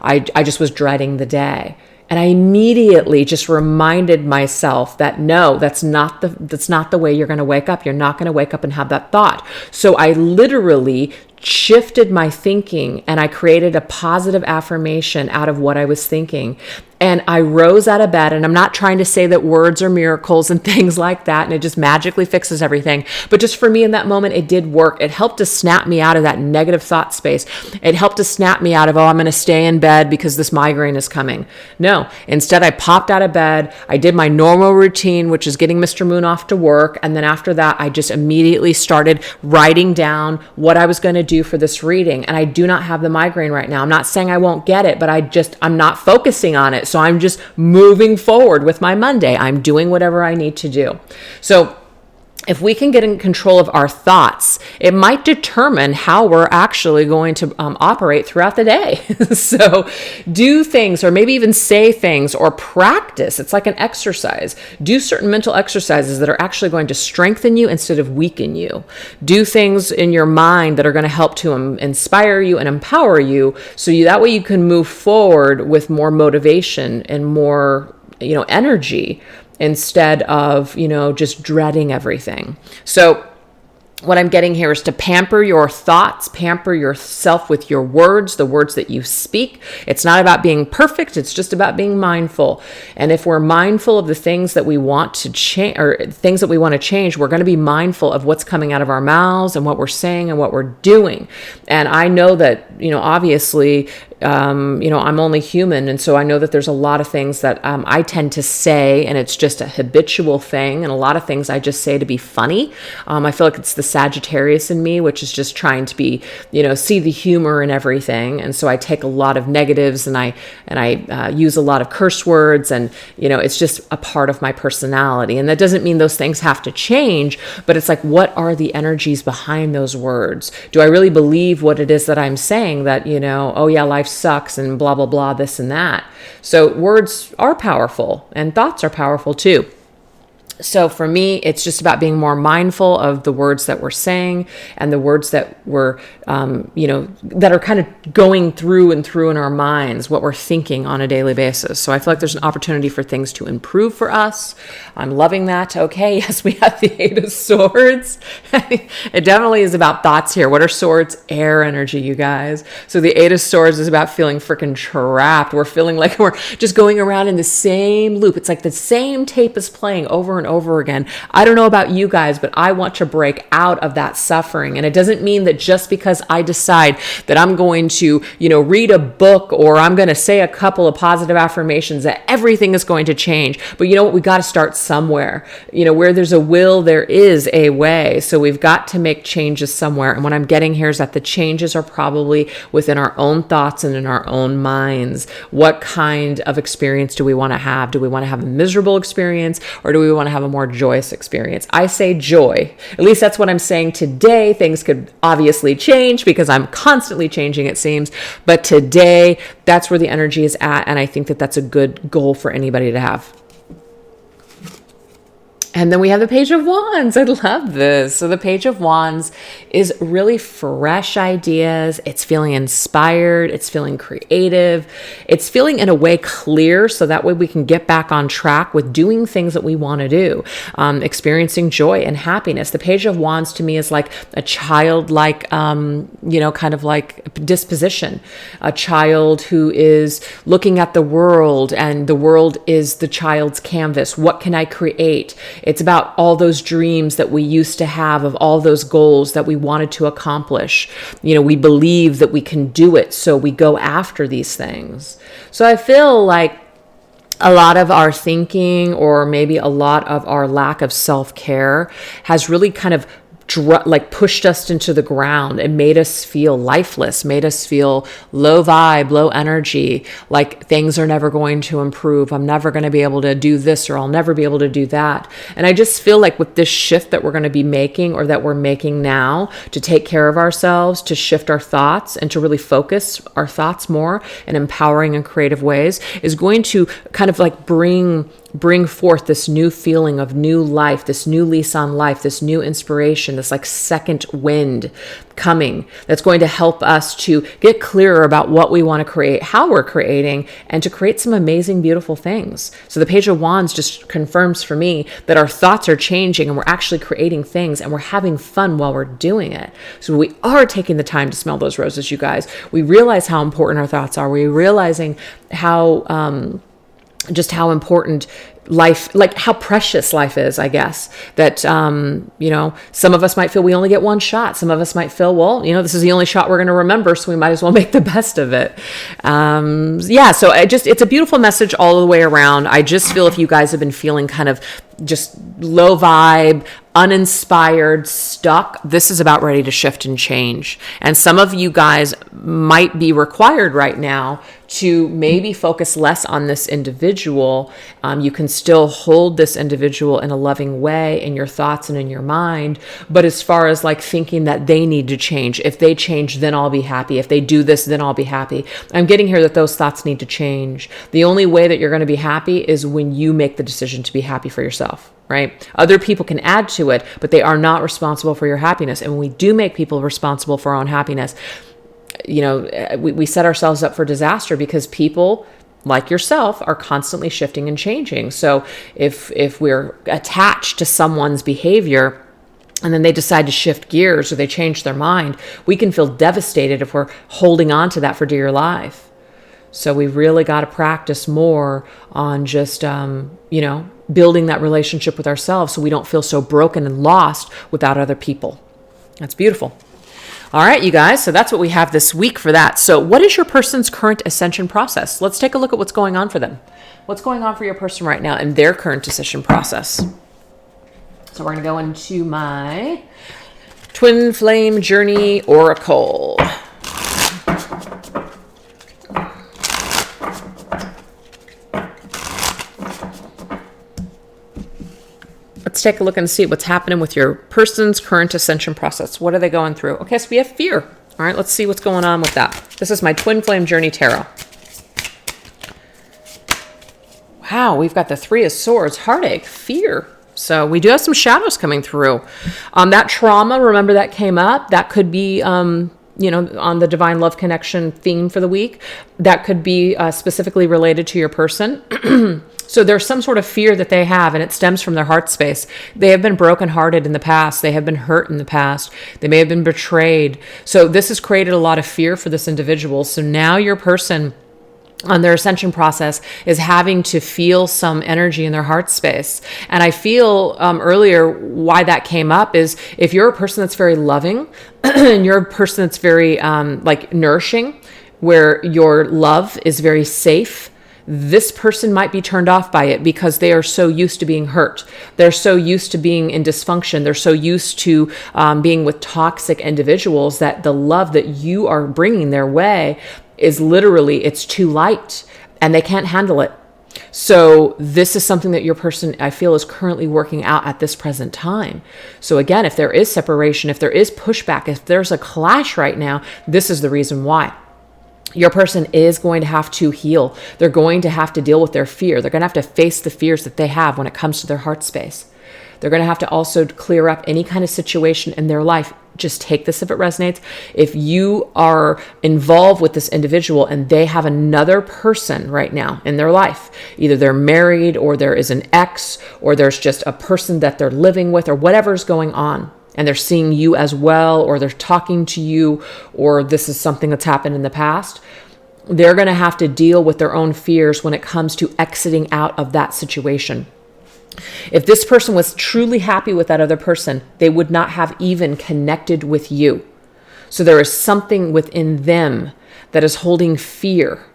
Speaker 1: I just was dreading the day. And I immediately just reminded myself that no, that's not the way you're going to wake up. You're not going to wake up and have that thought. So I literally shifted my thinking and I created a positive affirmation out of what I was thinking. And I rose out of bed, and I'm not trying to say that words are miracles and things like that, and it just magically fixes everything. But just for me in that moment, it did work. It helped to snap me out of that negative thought space. It helped to snap me out of, I'm going to stay in bed because this migraine is coming. No, instead I popped out of bed. I did my normal routine, which is getting Mr. Moon off to work. And then after that, I just immediately started writing down what I was going to do for this reading. And I do not have the migraine right now. I'm not saying I won't get it, but I'm not focusing on it. So I'm just moving forward with my Monday. I'm doing whatever I need to do. So if we can get in control of our thoughts, it might determine how we're actually going to operate throughout the day. So do things, or maybe even say things, or practice. It's like an exercise. Do certain mental exercises that are actually going to strengthen you instead of weaken you. Do things in your mind that are going to help to inspire you and empower you, so that way you can move forward with more motivation and more, energy, instead of, just dreading everything. So what I'm getting here is to pamper your thoughts, pamper yourself with your words, the words that you speak. It's not about being perfect. It's just about being mindful. And if we're mindful of the things that we want to change, or things that we want to change, we're going to be mindful of what's coming out of our mouths and what we're saying and what we're doing. And I know that, obviously, I'm only human. And so I know that there's a lot of things that I tend to say, and it's just a habitual thing. And a lot of things I just say to be funny. I feel like it's the Sagittarius in me, which is just trying to be, see the humor in everything. And so I take a lot of negatives and I use a lot of curse words, and, it's just a part of my personality. And that doesn't mean those things have to change, but it's like, what are the energies behind those words? Do I really believe what it is that I'm saying, that, oh yeah, life sucks and blah, blah, blah, this and that. So words are powerful, and thoughts are powerful too. So for me, it's just about being more mindful of the words that we're saying and the words that we're, that are kind of going through in our minds, what we're thinking on a daily basis. So I feel like there's an opportunity for things to improve for us. I'm loving that. Okay, yes, we have the Eight of Swords. It definitely is about thoughts here. What are swords? Air energy, you guys. So the Eight of Swords is about feeling freaking trapped. We're feeling like we're just going around in the same loop. It's like the same tape is playing over and over again. I don't know about you guys, but I want to break out of that suffering. And it doesn't mean that just because I decide that I'm going to, read a book, or I'm going to say a couple of positive affirmations, that everything is going to change. But you know what? We got to start somewhere. Where there's a will, there is a way. So we've got to make changes somewhere. And what I'm getting here is that the changes are probably within our own thoughts and in our own minds. What kind of experience do we want to have? Do we want to have a miserable experience, or do we want to have a more joyous experience? I say joy. At least that's what I'm saying today. Things could obviously change because I'm constantly changing, it seems. But today, that's where the energy is at. And I think that that's a good goal for anybody to have. And then we have the Page of Wands. I love this. So the Page of Wands is really fresh ideas. It's feeling inspired. It's feeling creative. It's feeling in a way clear, so that way we can get back on track with doing things that we want to do, experiencing joy and happiness. The Page of Wands to me is like a childlike, kind of like disposition. A child who is looking at the world, and the world is the child's canvas. What can I create? It's about all those dreams that we used to have, of all those goals that we wanted to accomplish. We believe that we can do it, so we go after these things. So I feel like a lot of our thinking, or maybe a lot of our lack of self-care, has really kind of pushed us into the ground and made us feel lifeless, made us feel low vibe, low energy, like things are never going to improve. I'm never going to be able to do this, or I'll never be able to do that. And I just feel like with this shift that we're going to be making, or that we're making now, to take care of ourselves, to shift our thoughts, and to really focus our thoughts more in empowering and creative ways, is going to kind of like bring forth this new feeling of new life, this new lease on life, this new inspiration, this like second wind coming, that's going to help us to get clearer about what we want to create, how we're creating, and to create some amazing, beautiful things. So the Page of Wands just confirms for me that our thoughts are changing, and we're actually creating things, and we're having fun while we're doing it. So we are taking the time to smell those roses, you guys. We realize how important our thoughts are. We're realizing how important life, like how precious life is, I guess, that, some of us might feel we only get one shot. Some of us might feel, well, this is the only shot we're going to remember, so we might as well make the best of it. So it's a beautiful message all the way around. I just feel if you guys have been feeling kind of just low vibe, uninspired, stuck, this is about ready to shift and change. And some of you guys might be required right now to maybe focus less on this individual. You can still hold this individual in a loving way in your thoughts and in your mind. But as far as like thinking that they need to change, if they change, then I'll be happy. If they do this, then I'll be happy. I'm getting here that those thoughts need to change. The only way that you're going to be happy is when you make the decision to be happy for yourself. Right? Other people can add to it, but they are not responsible for your happiness. And when we do make people responsible for our own happiness, we set ourselves up for disaster, because people like yourself are constantly shifting and changing. So if we're attached to someone's behavior, and then they decide to shift gears, or they change their mind, we can feel devastated if we're holding on to that for dear life. So we really got to practice more on just, building that relationship with ourselves, so we don't feel so broken and lost without other people. That's beautiful. All right, you guys. So that's what we have this week for that. So what is your person's current ascension process? Let's take a look at what's going on for them. What's going on for your person right now in their current ascension process? So we're going to go into my Twin Flame Journey Oracle. Let's take a look and see what's happening with your person's current ascension process. What are they going through? Okay, so we have fear. All right, let's see what's going on with that. This is my Twin Flame Journey Tarot. Wow, we've got the Three of Swords, heartache, fear. So we do have some shadows coming through. That trauma, remember that came up. That could be, on the divine love connection theme for the week. That could be specifically related to your person. So there's some sort of fear that they have, and it stems from their heart space. They have been brokenhearted in the past. They have been hurt in the past. They may have been betrayed. So this has created a lot of fear for this individual. So now your person on their ascension process is having to feel some energy in their heart space. And I feel earlier why that came up is if you're a person that's very loving and you're a person that's very nourishing, where your love is very safe, this person might be turned off by it because they are so used to being hurt. They're so used to being in dysfunction. They're so used to being with toxic individuals that the love that you are bringing their way is literally, it's too light and they can't handle it. So this is something that your person, I feel, is currently working out at this present time. So again, if there is separation, if there is pushback, if there's a clash right now, this is the reason why. Your person is going to have to heal. They're going to have to deal with their fear. They're going to have to face the fears that they have when it comes to their heart space. They're going to have to also clear up any kind of situation in their life. Just take this if it resonates. If you are involved with this individual and they have another person right now in their life, either they're married or there is an ex or there's just a person that they're living with or whatever's going on, and they're seeing you as well, or they're talking to you, or this is something that's happened in the past, they're going to have to deal with their own fears when it comes to exiting out of that situation. If this person was truly happy with that other person, they would not have even connected with you. So there is something within them that is holding fear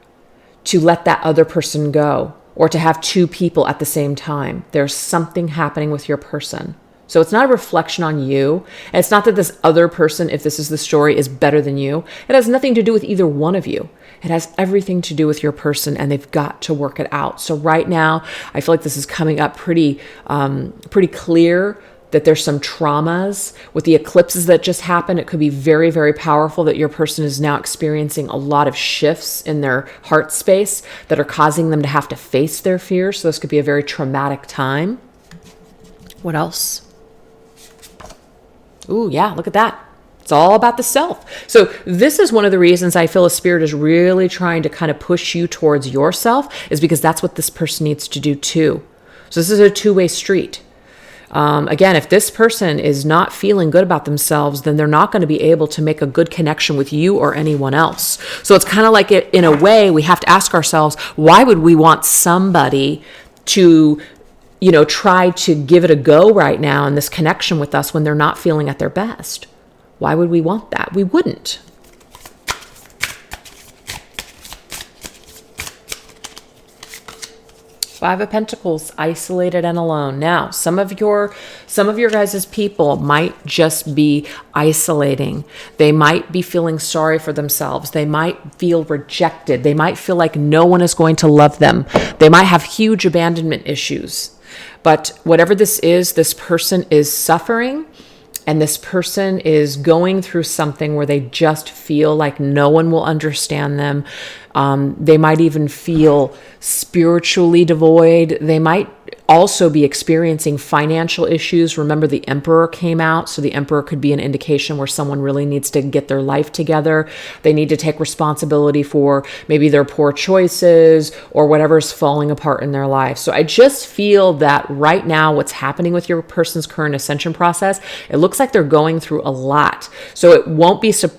Speaker 1: to let that other person go, or to have two people at the same time. There's something happening with your person. So it's not a reflection on you. And it's not that this other person, if this is the story, is better than you. It has nothing to do with either one of you. It has everything to do with your person, and they've got to work it out. So right now, I feel like this is coming up pretty clear that there's some traumas. With the eclipses that just happened, it could be very, very powerful that your person is now experiencing a lot of shifts in their heart space that are causing them to have to face their fears. So this could be a very traumatic time. What else? Ooh, yeah, look at that. It's all about the self. So this is one of the reasons I feel a spirit is really trying to kind of push you towards yourself, is because that's what this person needs to do too. So this is a two-way street. Again, if this person is not feeling good about themselves, then they're not going to be able to make a good connection with you or anyone else. So it's kind of like, in a way, we have to ask ourselves, why would we want somebody to try to give it a go right now in this connection with us when they're not feeling at their best? Why would we want that? We wouldn't. Five of Pentacles, isolated and alone. Now, some of your guys' people might just be isolating. They might be feeling sorry for themselves. They might feel rejected. They might feel like no one is going to love them. They might have huge abandonment issues. But whatever this is, this person is suffering, and this person is going through something where they just feel like no one will understand them. They might even feel spiritually devoid. They might also be experiencing financial issues. Remember, the Emperor came out, so the Emperor could be an indication where someone really needs to get their life together. They need to take responsibility for maybe their poor choices or whatever's falling apart in their life. So I just feel that right now, what's happening with your person's current ascension process, it looks like they're going through a lot. So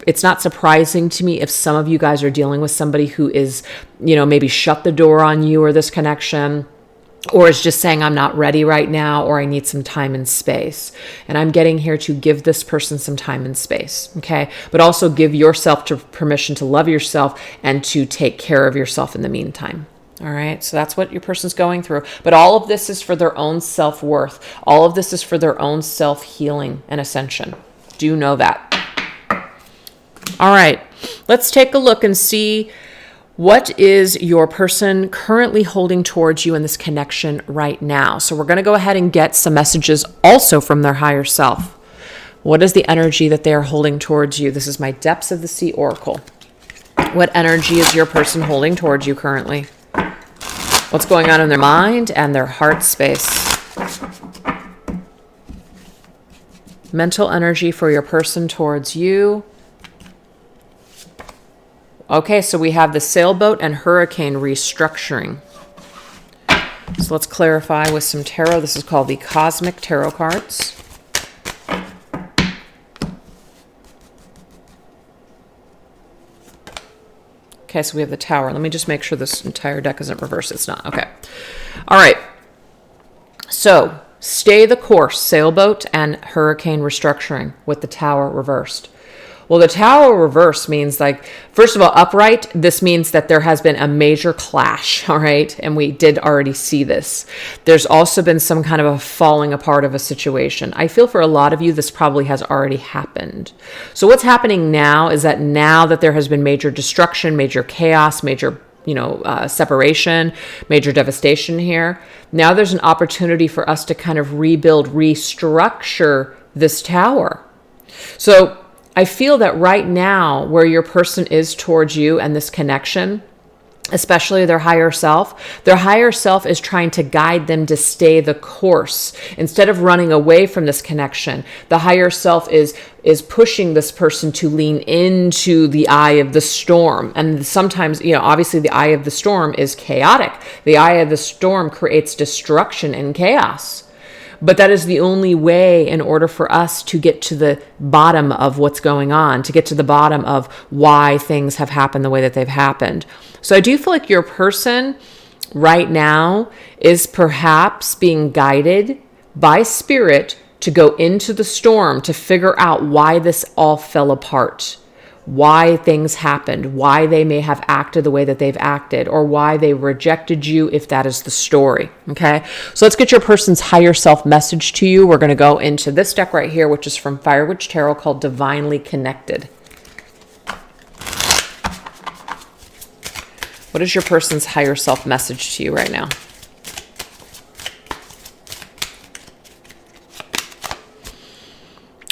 Speaker 1: it's not surprising to me if some of you guys are dealing with somebody who is, maybe shut the door on you or this connection, or is just saying, I'm not ready right now, or I need some time and space. And I'm getting here to give this person some time and space, okay? But also give yourself permission to love yourself and to take care of yourself in the meantime. All right, so that's what your person's going through. But all of this is for their own self-worth. All of this is for their own self-healing and ascension. Do know that. All right, let's take a look and see what is your person currently holding towards you in this connection right now. So we're going to go ahead and get some messages also from their higher self. What is the energy that they are holding towards you? This is my Depths of the Sea Oracle. What energy is your person holding towards you currently? What's going on in their mind and their heart space? Mental energy for your person towards you. Okay, so we have the sailboat and hurricane restructuring. So let's clarify with some tarot. This is called the Cosmic Tarot cards. Okay, so we have the Tower. Let me just make sure this entire deck isn't reversed. It's not. Okay. All right. So stay the course, sailboat and hurricane restructuring with the Tower reversed. Well, the Tower reverse means, first of all, upright, this means that there has been a major clash, all right? And we did already see this. There's also been some kind of a falling apart of a situation. I feel for a lot of you, this probably has already happened. So what's happening now is that now that there has been major destruction, major chaos, major separation, major devastation here, now there's an opportunity for us to kind of rebuild, restructure this Tower. So I feel that right now, where your person is towards you and this connection, especially their higher self. Their higher self is trying to guide them to stay the course. Instead of running away from this connection, the higher self is pushing this person to lean into the eye of the storm. And sometimes, obviously the eye of the storm is chaotic. The eye of the storm creates destruction and chaos. But that is the only way in order for us to get to the bottom of what's going on, to get to the bottom of why things have happened the way that they've happened. So I do feel like your person right now is perhaps being guided by spirit to go into the storm to figure out why this all fell apart, why things happened, why they may have acted the way that they've acted, or why they rejected you, if that is the story. Okay, so let's get your person's higher self message to you. We're going to go into this deck right here, which is from Fire Witch Tarot, called Divinely Connected. What is your person's higher self message to you right now?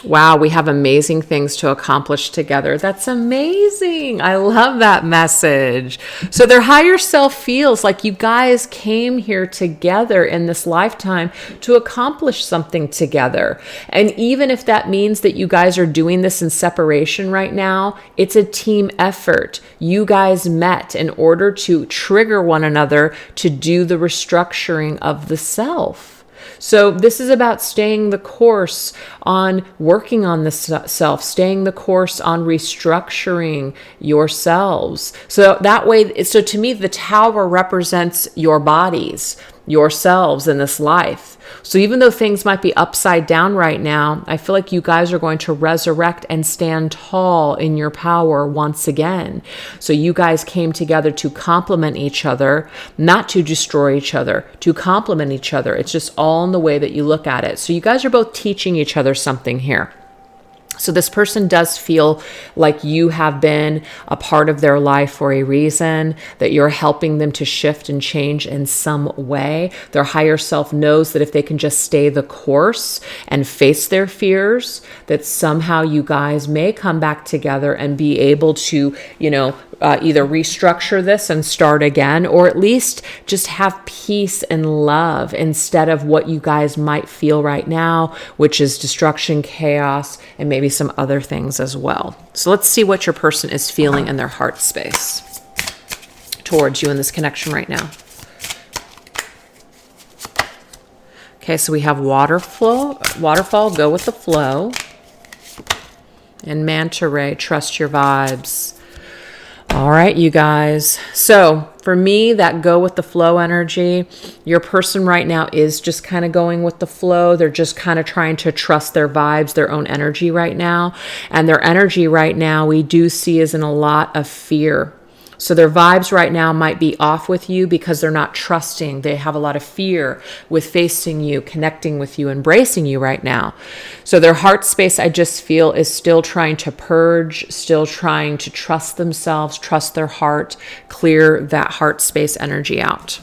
Speaker 1: Wow, we have amazing things to accomplish together. That's amazing. I love that message. So their higher self feels like you guys came here together in this lifetime to accomplish something together. And even if that means that you guys are doing this in separation right now, it's a team effort. You guys met in order to trigger one another to do the restructuring of the self. So this is about staying the course on working on the self, staying the course on restructuring yourselves. So that way, so to me, the tower represents your bodies, yourselves in this life. So even though things might be upside down right now, I feel like you guys are going to resurrect and stand tall in your power once again. So you guys came together to complement each other, not to destroy each other, to complement each other. It's just all in the way that you look at it. So you guys are both teaching each other something here. So this person does feel like you have been a part of their life for a reason, that you're helping them to shift and change in some way. Their higher self knows that if they can just stay the course and face their fears, that somehow you guys may come back together and be able to, either restructure this and start again, or at least just have peace and love instead of what you guys might feel right now, which is destruction, chaos, and maybe some other things as well. So let's see what your person is feeling in their heart space towards you in this connection right now. Okay, so we have waterfall, go with the flow, and manta ray, trust your vibes. All right, you guys. So for me, that go with the flow energy, your person right now is just kind of going with the flow. They're just kind of trying to trust their vibes, their own energy right now. And their energy right now, we do see is in a lot of fear. So their vibes right now might be off with you because they're not trusting. They have a lot of fear with facing you, connecting with you, embracing you right now. So their heart space, I just feel, is still trying to purge, still trying to trust themselves, trust their heart, clear that heart space energy out.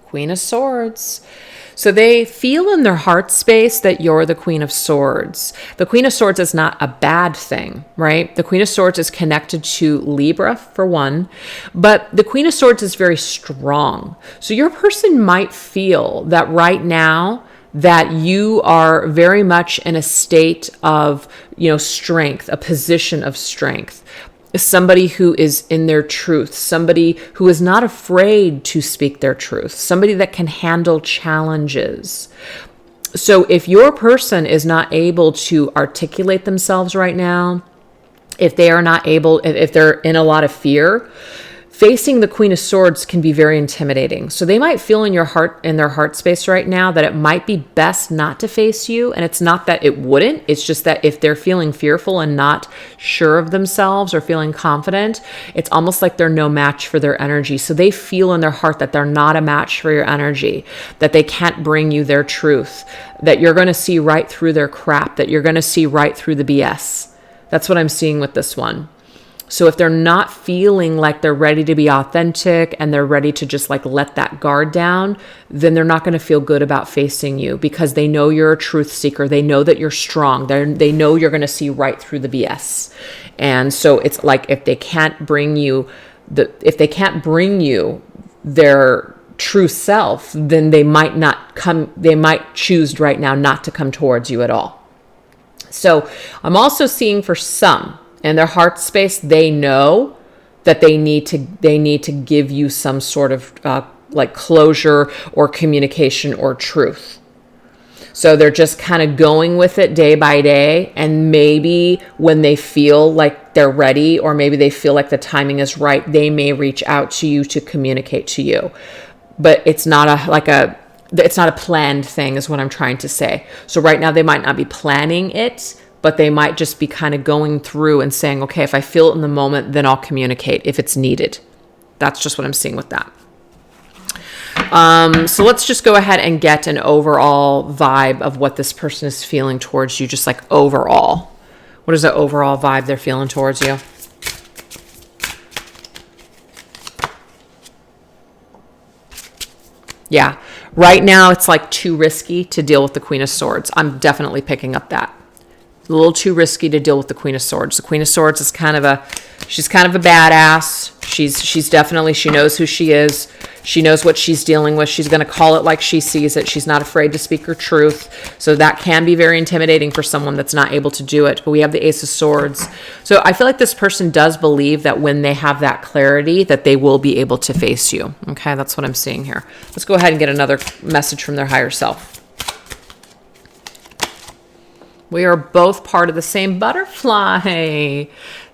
Speaker 1: Queen of Swords. So they feel in their heart space that you're the Queen of Swords. The Queen of Swords is not a bad thing, right? The Queen of Swords is connected to Libra, for one, but the Queen of Swords is very strong. So your person might feel that right now that you are very much in a state of, strength, a position of strength. Somebody who is in their truth, somebody who is not afraid to speak their truth, somebody that can handle challenges. So if your person is not able to articulate themselves right now, if they're in a lot of fear, facing the Queen of Swords can be very intimidating. So they might feel in their heart space right now that it might be best not to face you. And it's not that it wouldn't. It's just that if they're feeling fearful and not sure of themselves or feeling confident, it's almost like they're no match for their energy. So they feel in their heart that they're not a match for your energy, that they can't bring you their truth, that you're going to see right through their crap, that you're going to see right through the BS. That's what I'm seeing with this one. So if they're not feeling like they're ready to be authentic and they're ready to just like let that guard down, then they're not going to feel good about facing you, because they know you're a truth seeker. They know that you're strong. They know you're going to see right through the BS. And so it's like, if they can't bring you their true self, then they might choose right now not to come towards you at all. So I'm also seeing for some, in their heart space, they know that they need to give you some sort of like closure or communication or truth. So they're just kind of going with it day by day. And maybe when they feel like they're ready, or maybe they feel like the timing is right, they may reach out to you to communicate to you. But it's not it's not a planned thing, is what I'm trying to say. So right now they might not be planning it, but they might just be kind of going through and saying, okay, if I feel it in the moment, then I'll communicate if it's needed. That's just what I'm seeing with that. So let's just go ahead and get an overall vibe of what this person is feeling towards you, just like overall. What is the overall vibe they're feeling towards you? Yeah, right now it's like too risky to deal with the Queen of Swords. I'm definitely picking up that. A little too risky to deal with the Queen of Swords. The Queen of Swords is she's kind of a badass. She knows who she is. She knows what she's dealing with. She's going to call it like she sees it. She's not afraid to speak her truth. So that can be very intimidating for someone that's not able to do it. But we have the Ace of Swords. So I feel like this person does believe that when they have that clarity, that they will be able to face you. Okay, that's what I'm seeing here. Let's go ahead and get another message from their higher self. We are both part of the same butterfly.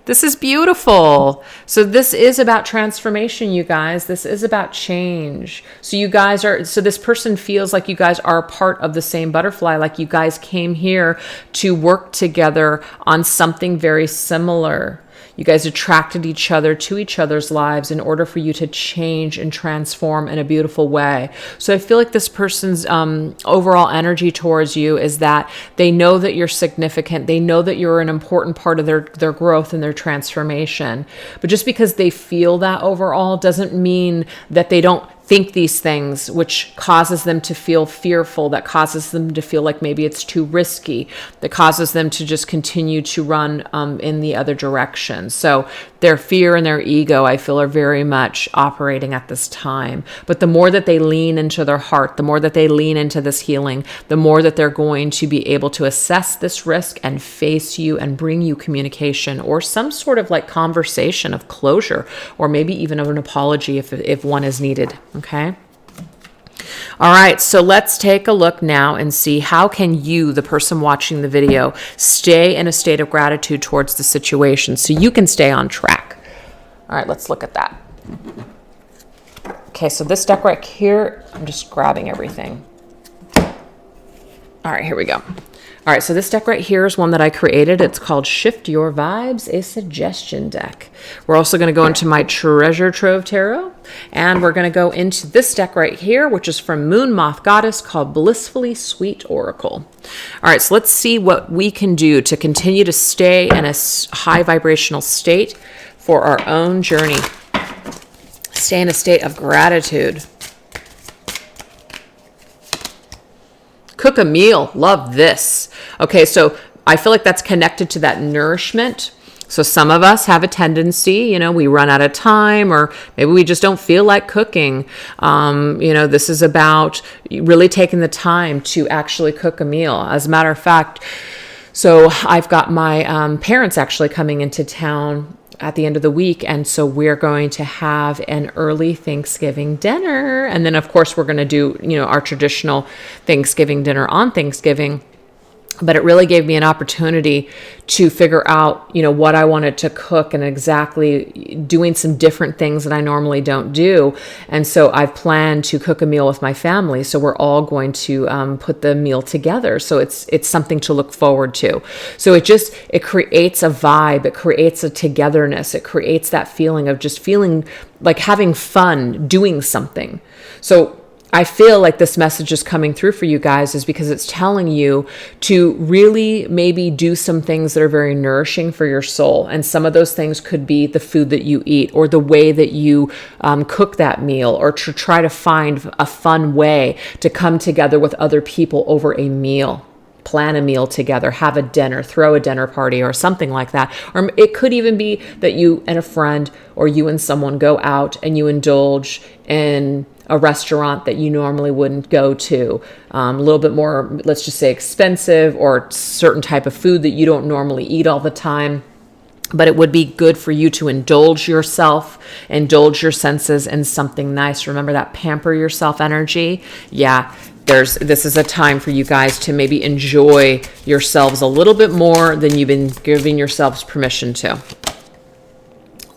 Speaker 1: This is beautiful. So this is about transformation, you guys. This is about change. So this person feels like you guys are part of the same butterfly, like you guys came here to work together on something very similar. You guys attracted each other to each other's lives in order for you to change and transform in a beautiful way. So I feel like this person's overall energy towards you is that they know that you're significant. They know that you're an important part of their growth and their transformation. But just because they feel that overall doesn't mean that they don't think these things, which causes them to feel fearful, that causes them to feel like maybe it's too risky, that causes them to just continue to run in the other direction. So their fear and their ego, I feel, are very much operating at this time. But the more that they lean into their heart, the more that they lean into this healing, the more that they're going to be able to assess this risk and face you and bring you communication or some sort of like conversation of closure, or maybe even of an apology if one is needed. Okay. All right, so let's take a look now and see how can you, the person watching the video, stay in a state of gratitude towards the situation so you can stay on track. All right, let's look at that. Okay, so this deck right here, I'm just grabbing everything. All right, here we go. All right, so this deck right here is one that I created. It's called Shift Your Vibes, a suggestion deck. We're also going to go into my Treasure Trove Tarot, and we're going to go into this deck right here, which is from Moon Moth Goddess, called Blissfully Sweet Oracle. All right, so let's see what we can do to continue to stay in a high vibrational state for our own journey. Stay in a state of gratitude. Cook a meal. Love this. Okay, so I feel like that's connected to that nourishment. So some of us have a tendency, we run out of time, or maybe we just don't feel like cooking. This is about really taking the time to actually cook a meal. As a matter of fact, so I've got my parents actually coming into town at the end of the week, and so we're going to have an early Thanksgiving dinner, and then of course we're going to do our traditional Thanksgiving dinner on Thanksgiving. But it really gave me an opportunity to figure out, what I wanted to cook and exactly doing some different things that I normally don't do. And so I've planned to cook a meal with my family. So we're all going to put the meal together. So it's something to look forward to. So it creates a vibe. It creates a togetherness. It creates that feeling of just feeling like having fun doing something. So I feel like this message is coming through for you guys is because it's telling you to really maybe do some things that are very nourishing for your soul. And some of those things could be the food that you eat, or the way that you cook that meal, or to try to find a fun way to come together with other people over a meal. Plan a meal together, have a dinner, throw a dinner party or something like that. Or it could even be that you and a friend, or you and someone, go out and you indulge in a restaurant that you normally wouldn't go to, a little bit more, let's just say, expensive, or certain type of food that you don't normally eat all the time. But it would be good for you to indulge yourself, indulge your senses in something nice. Remember that pamper yourself energy? Yeah. This is a time for you guys to maybe enjoy yourselves a little bit more than you've been giving yourselves permission to.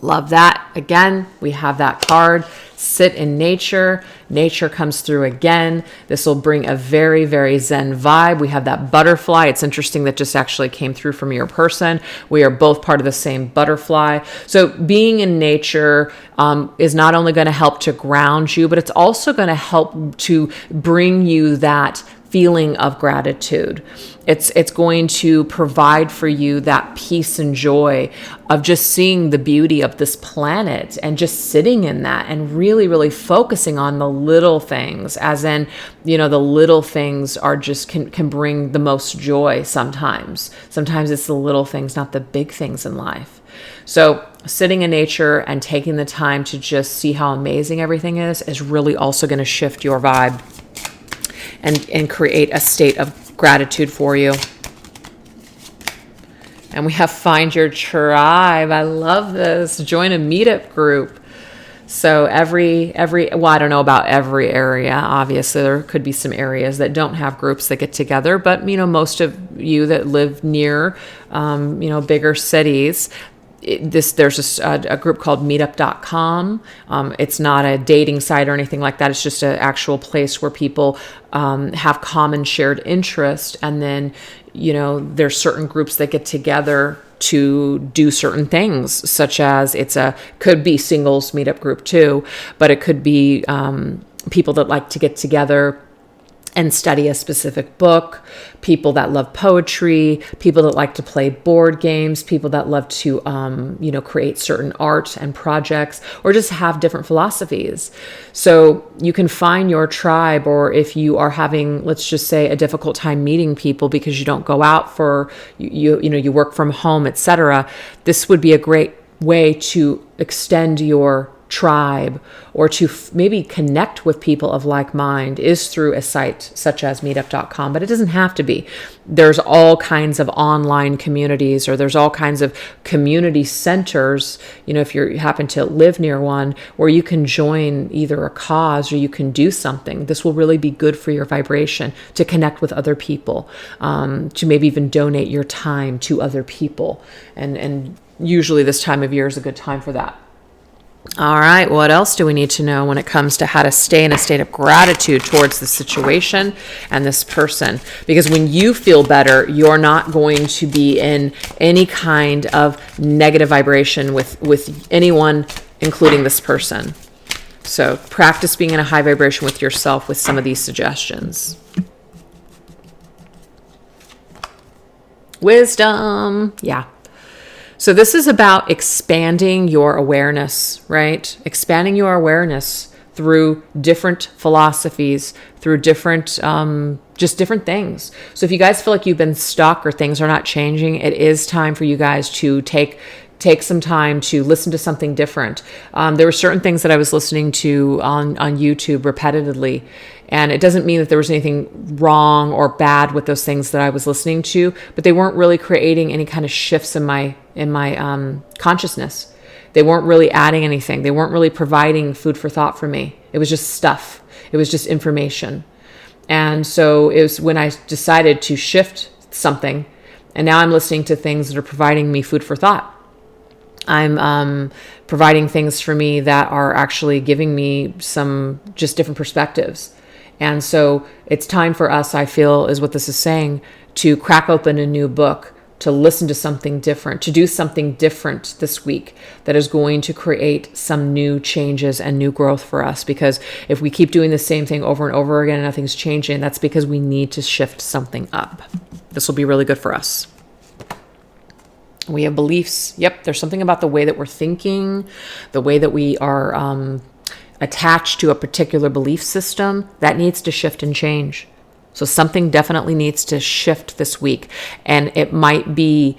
Speaker 1: Love that. Again, we have that card. Sit in nature. Nature comes through again. This will bring a very, very zen vibe. We have that butterfly. It's interesting that just actually came through from your person. We are both part of the same butterfly. So being in nature is not only going to help to ground you, but it's also going to help to bring you that feeling of gratitude. It's going to provide for you that peace and joy of just seeing the beauty of this planet and just sitting in that and really, really focusing on the little things, as in, the little things are just can bring the most joy sometimes. Sometimes it's the little things, not the big things in life. So sitting in nature and taking the time to just see how amazing everything is really also going to shift your vibe and create a state of gratitude for you. And we have find your tribe. I love this. Join a meetup group. So well, I don't know about every area. Obviously, there could be some areas that don't have groups that get together, but most of you that live near, bigger cities, there's a group called meetup.com. It's not a dating site or anything like that. It's just an actual place where people have common shared interest. And then, there's certain groups that get together to do certain things, such as could be singles meetup group too, but it could be people that like to get together and study a specific book, people that love poetry, people that like to play board games, people that love to, create certain art and projects, or just have different philosophies. So you can find your tribe, or if you are having, let's just say, a difficult time meeting people because you don't go out for, you work from home, etc. This would be a great way to extend your tribe, or to maybe connect with people of like mind, is through a site such as meetup.com. But it doesn't have to be. There's all kinds of online communities, or there's all kinds of community centers, if you happen to live near one, where you can join either a cause or you can do something. This will really be good for your vibration, to connect with other people, to maybe even donate your time to other people. And usually this time of year is a good time for that. All right, what else do we need to know when it comes to how to stay in a state of gratitude towards the situation and this person? Because when you feel better, you're not going to be in any kind of negative vibration with anyone, including this person. So practice being in a high vibration with yourself with some of these suggestions. Wisdom. Yeah. So this is about expanding your awareness, right? Expanding your awareness through different philosophies, through different, just different things. So if you guys feel like you've been stuck or things are not changing, it is time for you guys to take some time to listen to something different. There were certain things that I was listening to on YouTube repetitively, and it doesn't mean that there was anything wrong or bad with those things that I was listening to, but they weren't really creating any kind of shifts in my consciousness. They weren't really adding anything. They weren't really providing food for thought for me. It was just stuff. It was just information. And so it was when I decided to shift something, and now I'm listening to things that are providing me food for thought. I'm providing things for me that are actually giving me some just different perspectives. And so it's time for us, I feel, is what this is saying, to crack open a new book to listen to something different, to do something different this week that is going to create some new changes and new growth for us. Because if we keep doing the same thing over and over again and nothing's changing, that's because we need to shift something up. This will be really good for us. We have beliefs. Yep, there's something about the way that we're thinking, the way that we are attached to a particular belief system that needs to shift and change. So something definitely needs to shift this week. And it might be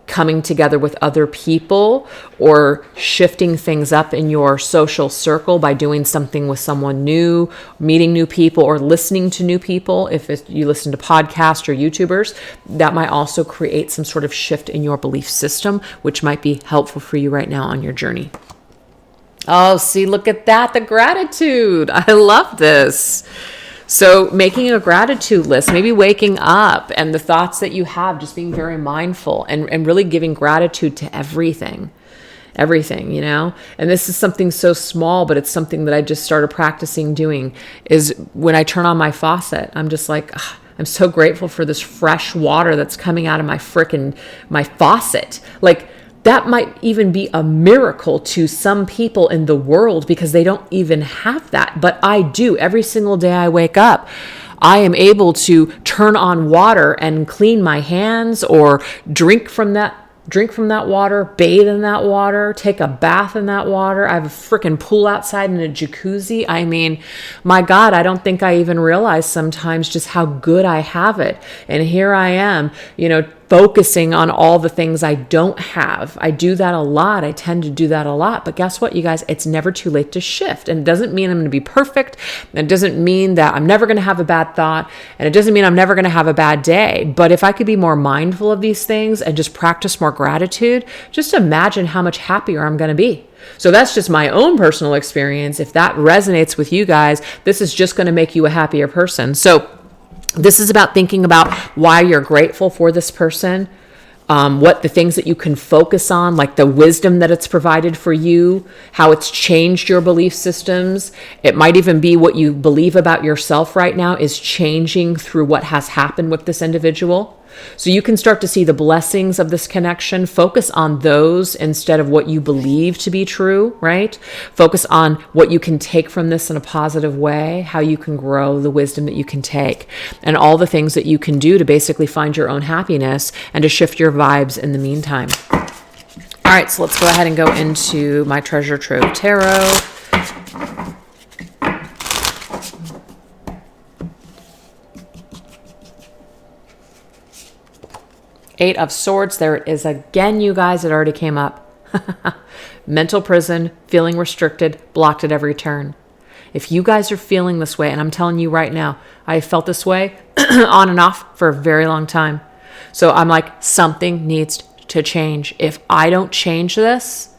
Speaker 1: coming together with other people or shifting things up in your social circle by doing something with someone new, meeting new people, or listening to new people. If you listen to podcasts or YouTubers, that might also create some sort of shift in your belief system, which might be helpful for you right now on your journey. Oh, see, look at that. The gratitude. I love this. So making a gratitude list, maybe waking up and the thoughts that you have, just being very mindful and really giving gratitude to everything, And this is something so small, but it's something that I just started practicing doing is when I turn on my faucet, I'm just like, I'm so grateful for this fresh water that's coming out of my faucet. Like, that might even be a miracle to some people in the world because they don't even have that. But I do. Every single day I wake up, I am able to turn on water and clean my hands or drink from that water, bathe in that water, take a bath in that water. I have a freaking pool outside and a jacuzzi. I mean, my God, I don't think I even realize sometimes just how good I have it. And here I am, focusing on all the things I don't have. I do that a lot. I tend to do that a lot. But guess what, you guys? It's never too late to shift. And it doesn't mean I'm going to be perfect. And it doesn't mean that I'm never going to have a bad thought. And it doesn't mean I'm never going to have a bad day. But if I could be more mindful of these things and just practice more gratitude, just imagine how much happier I'm going to be. So that's just my own personal experience. If that resonates with you guys, this is just going to make you a happier person. So this is about thinking about why you're grateful for this person, what the things that you can focus on, like the wisdom that it's provided for you, how it's changed your belief systems. It might even be what you believe about yourself right now is changing through what has happened with this individual. So you can start to see the blessings of this connection. Focus on those instead of what you believe to be true, right? Focus on what you can take from this in a positive way, how you can grow, the wisdom that you can take, and all the things that you can do to basically find your own happiness and to shift your vibes in the meantime. All right, so let's go ahead and go into my Treasure Trove Tarot. Eight of Swords. There it is again, you guys. It already came up. Mental prison, feeling restricted, blocked at every turn. If you guys are feeling this way, and I'm telling you right now, I felt this way on and off for a very long time. So I'm like, something needs to change. If I don't change this,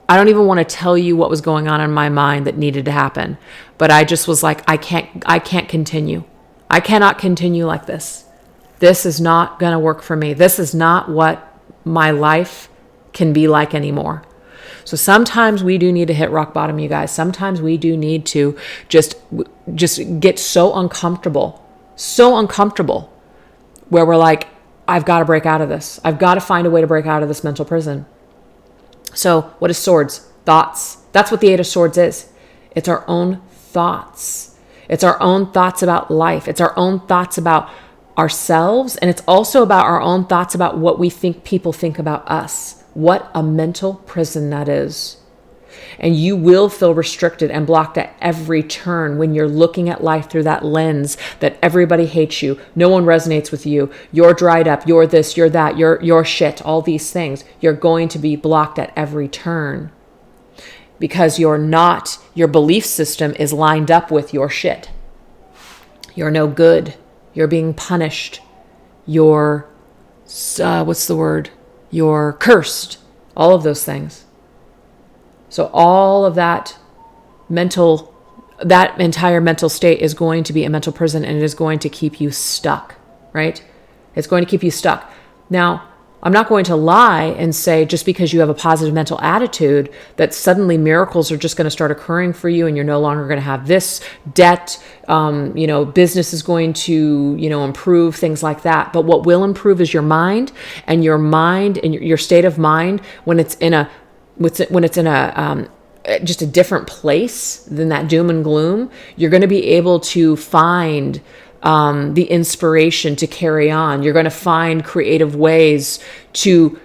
Speaker 1: I don't even want to tell you what was going on in my mind that needed to happen. But I just was like, I can't continue. I cannot continue like this. This is not going to work for me. This is not what my life can be like anymore. So sometimes we do need to hit rock bottom, you guys. Sometimes we do need to just get so uncomfortable where we're like, I've got to break out of this. I've got to find a way to break out of this mental prison. So what is swords? Thoughts. That's what the Eight of Swords is. It's our own thoughts. It's our own thoughts about life. It's our own thoughts about ourselves, and it's also about our own thoughts about what we think people think about us. What a mental prison that is. And you will feel restricted and blocked at every turn when you're looking at life through that lens that everybody hates you, no one resonates with you, you're dried up, you're this, you're that, you're shit, all these things. You're going to be blocked at every turn because your belief system is lined up with your shit. You're no good. You're being punished. You're, You're cursed. All of those things. So all of that entire mental state is going to be a mental prison, and it is going to keep you stuck, right? It's going to keep you stuck. Now, I'm not going to lie and say just because you have a positive mental attitude that suddenly miracles are just going to start occurring for you and you're no longer going to have this debt, business is going to, improve, things like that. But what will improve is your mind and your state of mind when it's in a just a different place than that doom and gloom. You're going to be able to find the inspiration to carry on. You're going to find creative ways to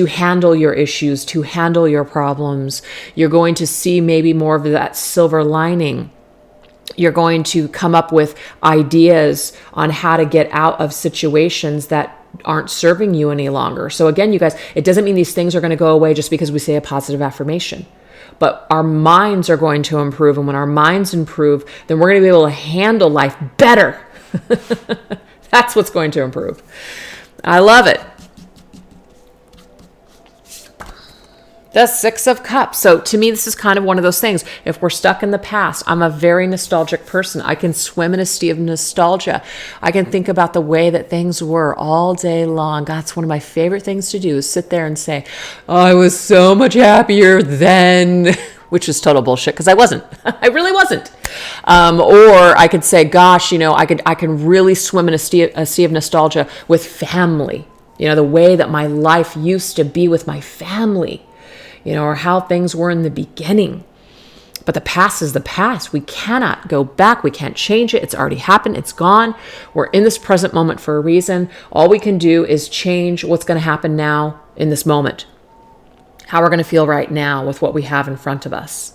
Speaker 1: handle your issues, to handle your problems. You're going to see maybe more of that silver lining. You're going to come up with ideas on how to get out of situations that aren't serving you any longer. So again, you guys, it doesn't mean these things are going to go away just because we say a positive affirmation. But our minds are going to improve. And when our minds improve, then we're going to be able to handle life better. That's what's going to improve. I love it. The Six of Cups. So to me, this is kind of one of those things. If we're stuck in the past, I'm a very nostalgic person. I can swim in a sea of nostalgia. I can think about the way that things were all day long. That's one of my favorite things to do, is sit there and say, oh, I was so much happier then, which is total bullshit because I wasn't. I really wasn't. Or I could say, gosh, I can really swim in a sea of nostalgia with family. The way that my life used to be with my family. Or how things were in the beginning. But the past is the past. We cannot go back. We can't change it. It's already happened. It's gone. We're in this present moment for a reason. All we can do is change what's going to happen now in this moment. How we're going to feel right now with what we have in front of us.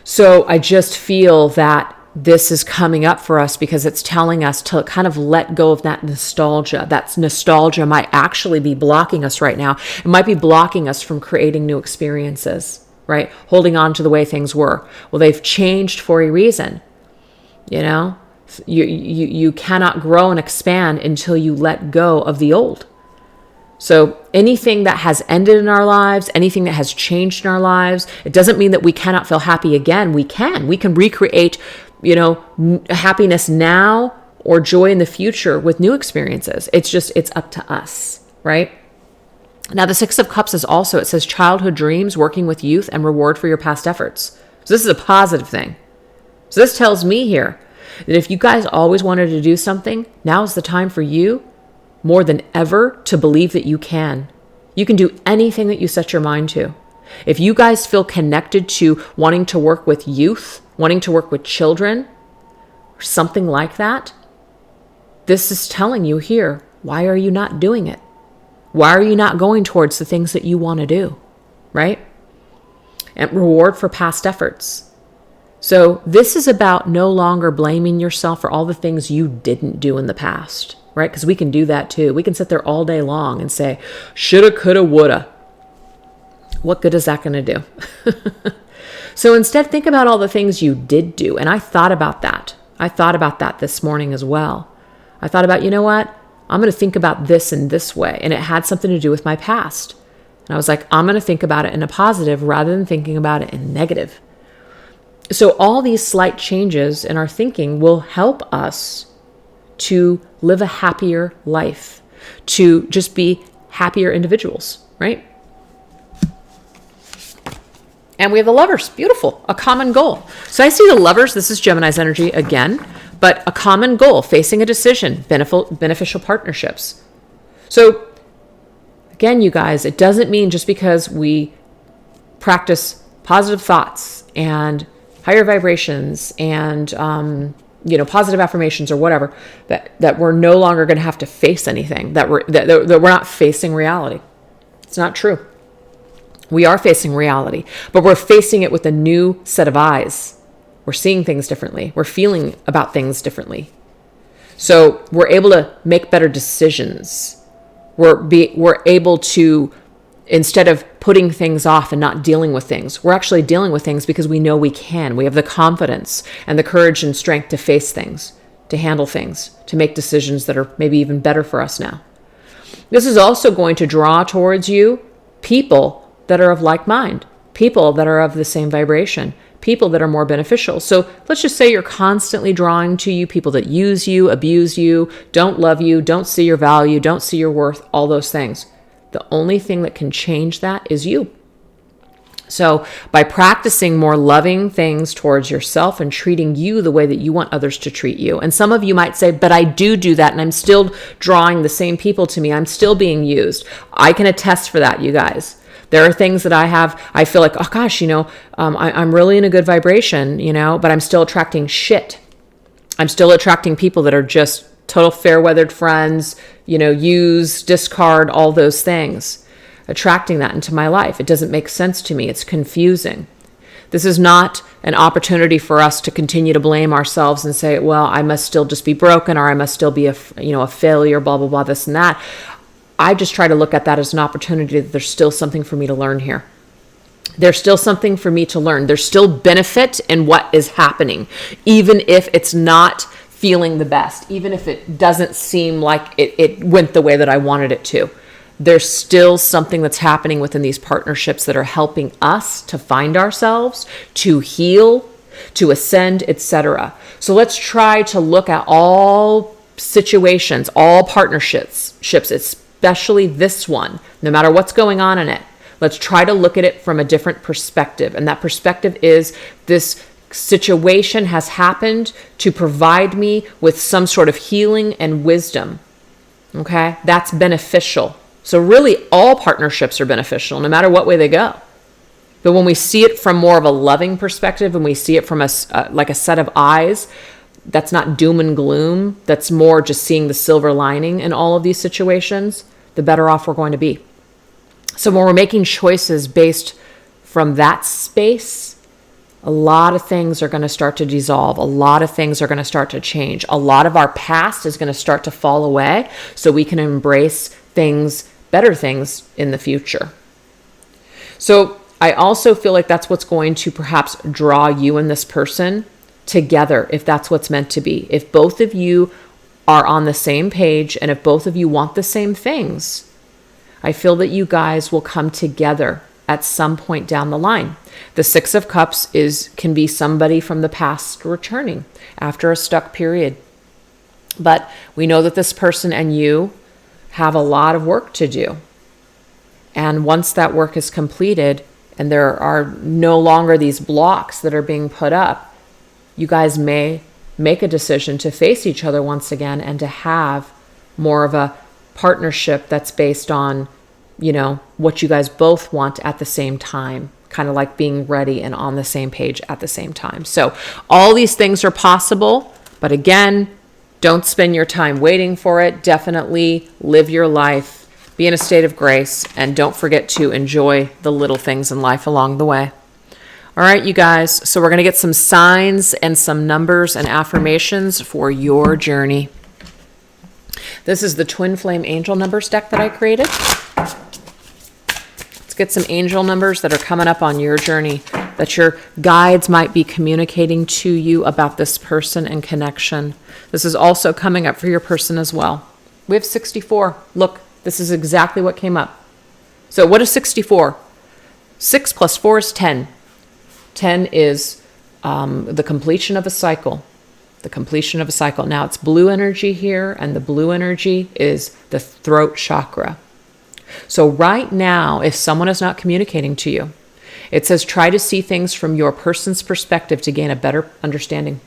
Speaker 1: So I just feel that this is coming up for us because it's telling us to kind of let go of that nostalgia. That nostalgia might actually be blocking us right now. It might be blocking us from creating new experiences, right? Holding on to the way things were. Well, they've changed for a reason. You cannot grow and expand until you let go of the old. So anything that has ended in our lives, anything that has changed in our lives, it doesn't mean that we cannot feel happy again. We can recreate happiness now or joy in the future with new experiences. It's up to us, right? Now, the Six of Cups is also, it says childhood dreams, working with youth, and reward for your past efforts. So this is a positive thing. So this tells me here that if you guys always wanted to do something, now is the time for you more than ever to believe that you can. You can do anything that you set your mind to. If you guys feel connected to wanting to work with youth, wanting to work with children, or something like that, this is telling you here, why are you not doing it? Why are you not going towards the things that you want to do, right? And reward for past efforts. So this is about no longer blaming yourself for all the things you didn't do in the past, right? Because we can do that too. We can sit there all day long and say, shoulda, coulda, woulda. What good is that going to do? So instead, think about all the things you did do. And I thought about that. I thought about that this morning as well. I thought about, you know what? I'm going to think about this in this way. And it had something to do with my past. And I was like, I'm going to think about it in a positive rather than thinking about it in negative. So all these slight changes in our thinking will help us to live a happier life, to just be happier individuals, right? And we have the Lovers. Beautiful. A common goal. So I see the Lovers. This is Gemini's energy again, but a common goal, facing a decision, beneficial partnerships. So again, you guys, it doesn't mean just because we practice positive thoughts and higher vibrations and, positive affirmations or whatever, that we're no longer going to have to face anything, that we're not facing reality. It's not true. We are facing reality, but we're facing it with a new set of eyes. We're seeing things differently. We're feeling about things differently. So we're able to make better decisions. We're able to, instead of putting things off and not dealing with things, we're actually dealing with things because we know we can. We have the confidence and the courage and strength to face things, to handle things, to make decisions that are maybe even better for us now. This is also going to draw towards you people that are of like mind, people that are of the same vibration, people that are more beneficial. So let's just say you're constantly drawing to you people that use you, abuse you, don't love you, don't see your value, don't see your worth, all those things. The only thing that can change that is you. So by practicing more loving things towards yourself and treating you the way that you want others to treat you. And some of you might say, but I do that and I'm still drawing the same people to me. I'm still being used. I can attest for that, you guys. There are things that I feel like, oh gosh, I'm really in a good vibration, but I'm still attracting shit. I'm still attracting people that are just total fair-weathered friends, use, discard, all those things. Attracting that into my life. It doesn't make sense to me. It's confusing. This is not an opportunity for us to continue to blame ourselves and say, well, I must still just be broken, or I must still be a failure, blah, blah, blah, this and that. I just try to look at that as an opportunity that there's still something for me to learn here. There's still something for me to learn. There's still benefit in what is happening, even if it's not feeling the best, even if it doesn't seem like it went the way that I wanted it to. There's still something that's happening within these partnerships that are helping us to find ourselves, to heal, to ascend, etc. So let's try to look at all situations, all partnerships, especially this one, no matter what's going on in it. Let's try to look at it from a different perspective. And that perspective is, this situation has happened to provide me with some sort of healing and wisdom. Okay? That's beneficial. So really, all partnerships are beneficial, no matter what way they go. But when we see it from more of a loving perspective, and we see it from like a set of eyes, that's not doom and gloom. That's more just seeing the silver lining in all of these situations, the better off we're going to be. So when we're making choices based from that space, a lot of things are going to start to dissolve. A lot of things are going to start to change. A lot of our past is going to start to fall away, so we can embrace better things in the future. So I also feel like that's what's going to perhaps draw you and this person together, if that's what's meant to be. If both of you are on the same page, and if both of you want the same things, I feel that you guys will come together at some point down the line. The Six of Cups can be somebody from the past returning after a stuck period. But we know that this person and you have a lot of work to do. And once that work is completed and there are no longer these blocks that are being put up, you guys may make a decision to face each other once again, and to have more of a partnership that's based on, what you guys both want at the same time, kind of like being ready and on the same page at the same time. So all these things are possible, but again, don't spend your time waiting for it. Definitely live your life, be in a state of grace, and don't forget to enjoy the little things in life along the way. All right, you guys. So we're going to get some signs and some numbers and affirmations for your journey. This is the Twin Flame Angel Numbers deck that I created. Let's get some angel numbers that are coming up on your journey, that your guides might be communicating to you about this person and connection. This is also coming up for your person as well. We have 64. Look, this is exactly what came up. So what is 64? 6 plus 4 is 10. 10 is the completion of a cycle. The completion of a cycle. Now it's blue energy here, and the blue energy is the throat chakra. So right now, if someone is not communicating to you, it says try to see things from your person's perspective to gain a better understanding.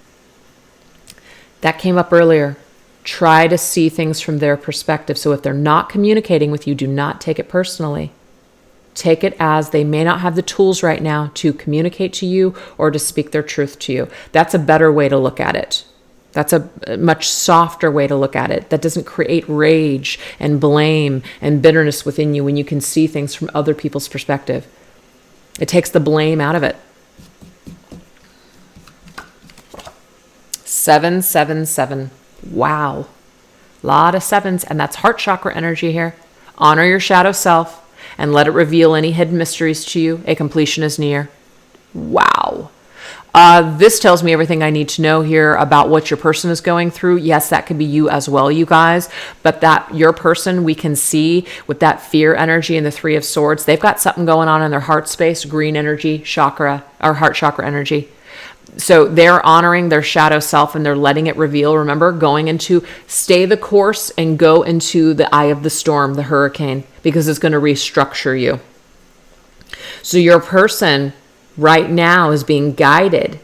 Speaker 1: That came up earlier. Try to see things from their perspective. So if they're not communicating with you, do not take it personally. Take it as they may not have the tools right now to communicate to you or to speak their truth to you. That's a better way to look at it. That's a much softer way to look at it. That doesn't create rage and blame and bitterness within you when you can see things from other people's perspective. It takes the blame out of it. 777. Wow. A lot of sevens, and that's heart chakra energy here. Honor your shadow self and let it reveal any hidden mysteries to you. A completion is near. Wow. This tells me everything I need to know here about what your person is going through. Yes, that could be you as well, you guys. But that your person, we can see with that fear energy and the Three of Swords, they've got something going on in their heart space, green energy, chakra, or heart chakra energy. So they're honoring their shadow self and they're letting it reveal. Remember, going into stay the course and go into the eye of the storm, the hurricane. because it's going to restructure you. So your person right now is being guided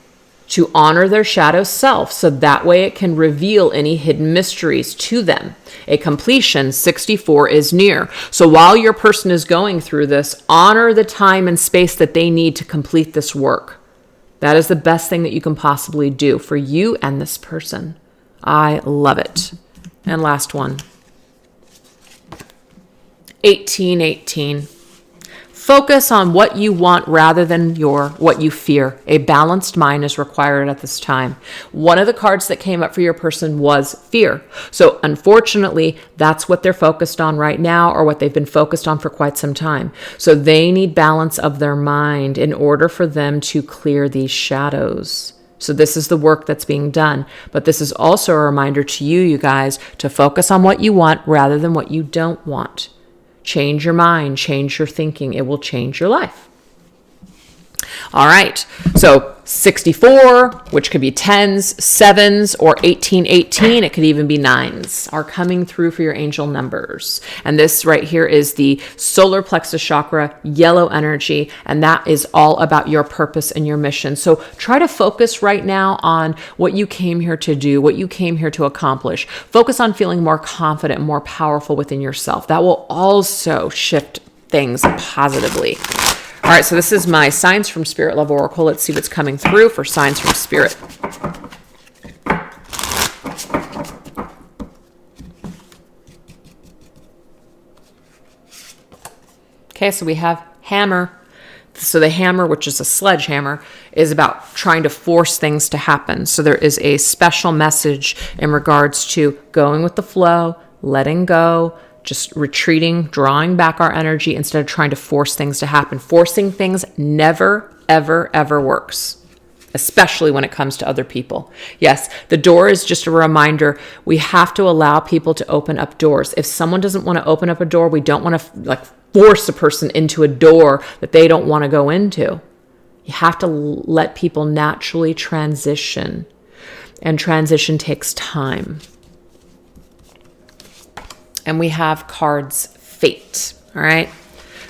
Speaker 1: to honor their shadow self, so that way it can reveal any hidden mysteries to them. A completion, 64, is near. So while your person is going through this, honor the time and space that they need to complete this work. That is the best thing that you can possibly do for you and this person. I love it. And last one. 1818. Focus on what you want rather than what you fear. A balanced mind is required at this time. One of the cards that came up for your person was fear. So unfortunately, that's what they're focused on right now, or what they've been focused on for quite some time. So they need balance of their mind in order for them to clear these shadows. So this is the work that's being done. But this is also a reminder to you, you guys, to focus on what you want rather than what you don't want. Change your mind, change your thinking. It will change your life. All right. So 64, which could be 10s, 7s, or 1818. It could even be 9s, are coming through for your angel numbers. And this right here is the solar plexus chakra, yellow energy, and that is all about your purpose and your mission. So try to focus right now on what you came here to do, what you came here to accomplish. Focus on feeling more confident, more powerful within yourself. That will also shift things positively. All right, so this is my Signs from Spirit Love Oracle. Let's see what's coming through for Signs from Spirit. Okay, so we have hammer. So the hammer, which is a sledgehammer, is about trying to force things to happen. So there is a special message in regards to going with the flow, letting go, just retreating, drawing back our energy instead of trying to force things to happen. Forcing things never, ever, ever works, especially when it comes to other people. Yes, the door is just a reminder. We have to allow people to open up doors. If someone doesn't want to open up a door, we don't want to force a person into a door that they don't want to go into. You have to let people naturally transition, and transition takes time. And we have cards fate, all right?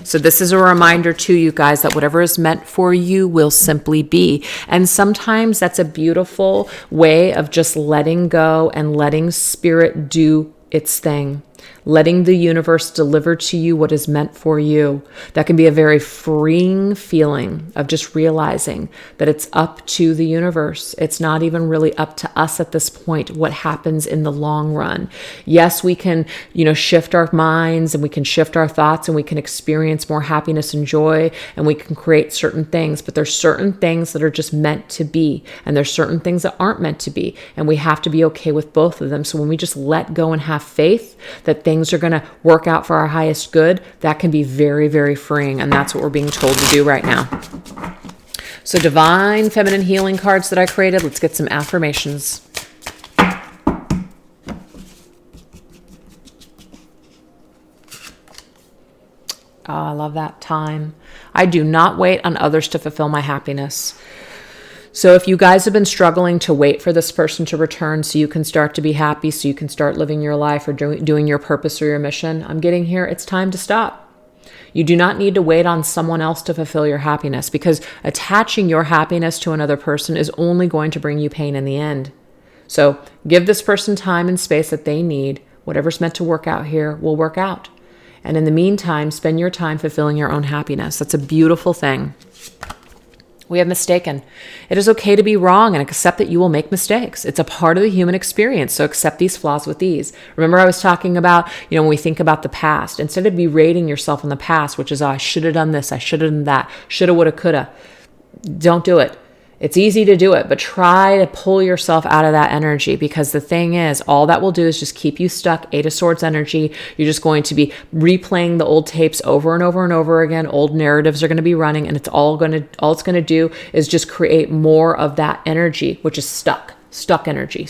Speaker 1: So this is a reminder to you guys that whatever is meant for you will simply be. And sometimes that's a beautiful way of just letting go and letting spirit do its thing. Letting the universe deliver to you what is meant for you. That can be a very freeing feeling of just realizing that it's up to the universe. It's not even really up to us at this point what happens in the long run. Yes, we can, shift our minds, and we can shift our thoughts, and we can experience more happiness and joy, and we can create certain things, but there's certain things that are just meant to be, and there's certain things that aren't meant to be, and we have to be okay with both of them. So when we just let go and have faith that things are going to work out for our highest good, that can be very, very freeing. And that's what we're being told to do right now. So divine feminine healing cards that I created. Let's get some affirmations. Oh, I love that. Time. I do not wait on others to fulfill my happiness. So if you guys have been struggling to wait for this person to return so you can start to be happy, so you can start living your life or doing your purpose or your mission, I'm getting here. It's time to stop. You do not need to wait on someone else to fulfill your happiness, because attaching your happiness to another person is only going to bring you pain in the end. So give this person time and space that they need. Whatever's meant to work out here will work out. And in the meantime, spend your time fulfilling your own happiness. That's a beautiful thing. We have mistaken. It is okay to be wrong and accept that you will make mistakes. It's a part of the human experience, so accept these flaws with ease. Remember I was talking about, when we think about the past, instead of berating yourself in the past, which is, I should have done this, I should have done that, shoulda, woulda, coulda. Don't do it. It's easy to do it, but try to pull yourself out of that energy, because the thing is, all that will do is just keep you stuck. Eight of Swords energy. You're just going to be replaying the old tapes over and over and over again. Old narratives are going to be running, and all it's going to do is just create more of that energy, which is stuck energy.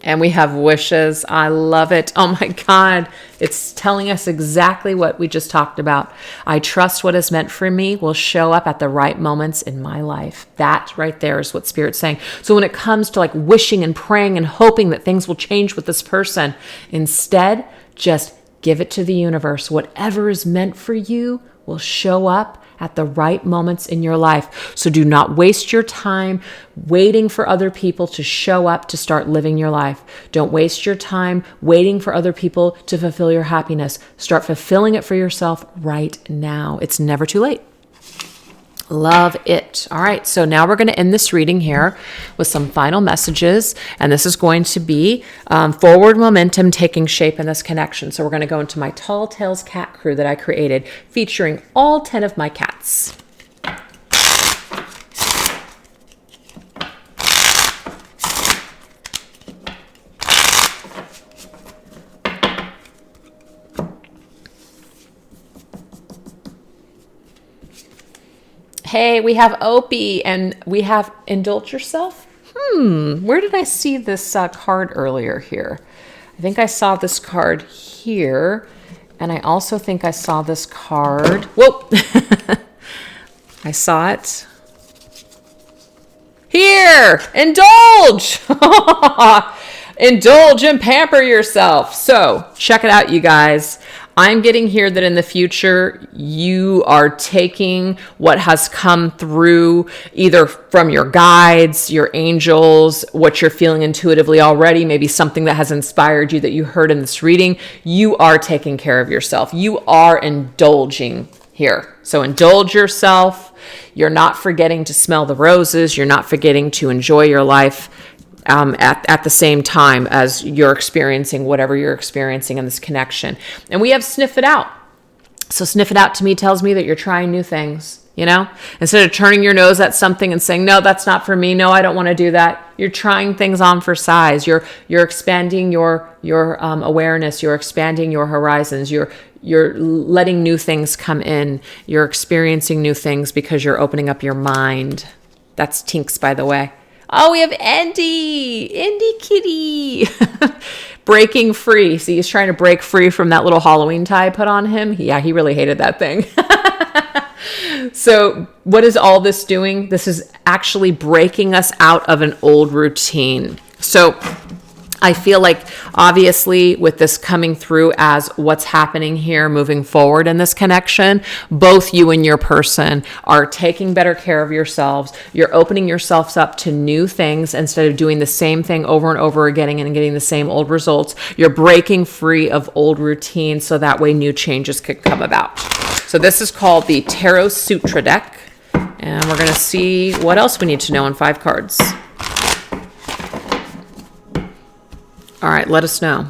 Speaker 1: And we have wishes. I love it. Oh my God. It's telling us exactly what we just talked about. I trust what is meant for me will show up at the right moments in my life. That right there is what Spirit's saying. So when it comes to like wishing and praying and hoping that things will change with this person, instead, just give it to the universe. Whatever is meant for you will show up at the right moments in your life. So do not waste your time waiting for other people to show up to start living your life. Don't waste your time waiting for other people to fulfill your happiness. Start fulfilling it for yourself right now. It's never too late. Love it. All right. So now we're going to end this reading here with some final messages. And this is going to be forward momentum taking shape in this connection. So we're going to go into my Tall Tales cat crew that I created, featuring all 10 of my cats. Hey, we have Opie and we have Indulge Yourself. Where did I see this card earlier here? I think I saw this card here. And I also think I saw this card. Whoa! I saw it. Here! Indulge! Indulge and pamper yourself. So, check it out, you guys. I'm getting here that in the future, you are taking what has come through either from your guides, your angels, what you're feeling intuitively already, maybe something that has inspired you that you heard in this reading. You are taking care of yourself. You are indulging here. So indulge yourself. You're not forgetting to smell the roses. You're not forgetting to enjoy your life. At the same time as you're experiencing whatever you're experiencing in this connection. And we have sniff it out. So sniff it out to me tells me that you're trying new things, you know? Instead of turning your nose at something and saying, no, that's not for me. No, I don't want to do that. You're trying things on for size. You're expanding your awareness. You're expanding your horizons. You're letting new things come in. You're experiencing new things because you're opening up your mind. That's Tinks, by the way. Oh, we have Andy Kitty, breaking free. See, he's trying to break free from that little Halloween tie I put on him. Yeah, he really hated that thing. So what is all this doing? This is actually breaking us out of an old routine. So I feel like obviously with this coming through as what's happening here moving forward in this connection, both you and your person are taking better care of yourselves. You're opening yourselves up to new things instead of doing the same thing over and over again and getting the same old results. You're breaking free of old routines so that way new changes could come about. So this is called the Tarot Sutra deck. And we're going to see what else we need to know in 5 cards. All right, let us know.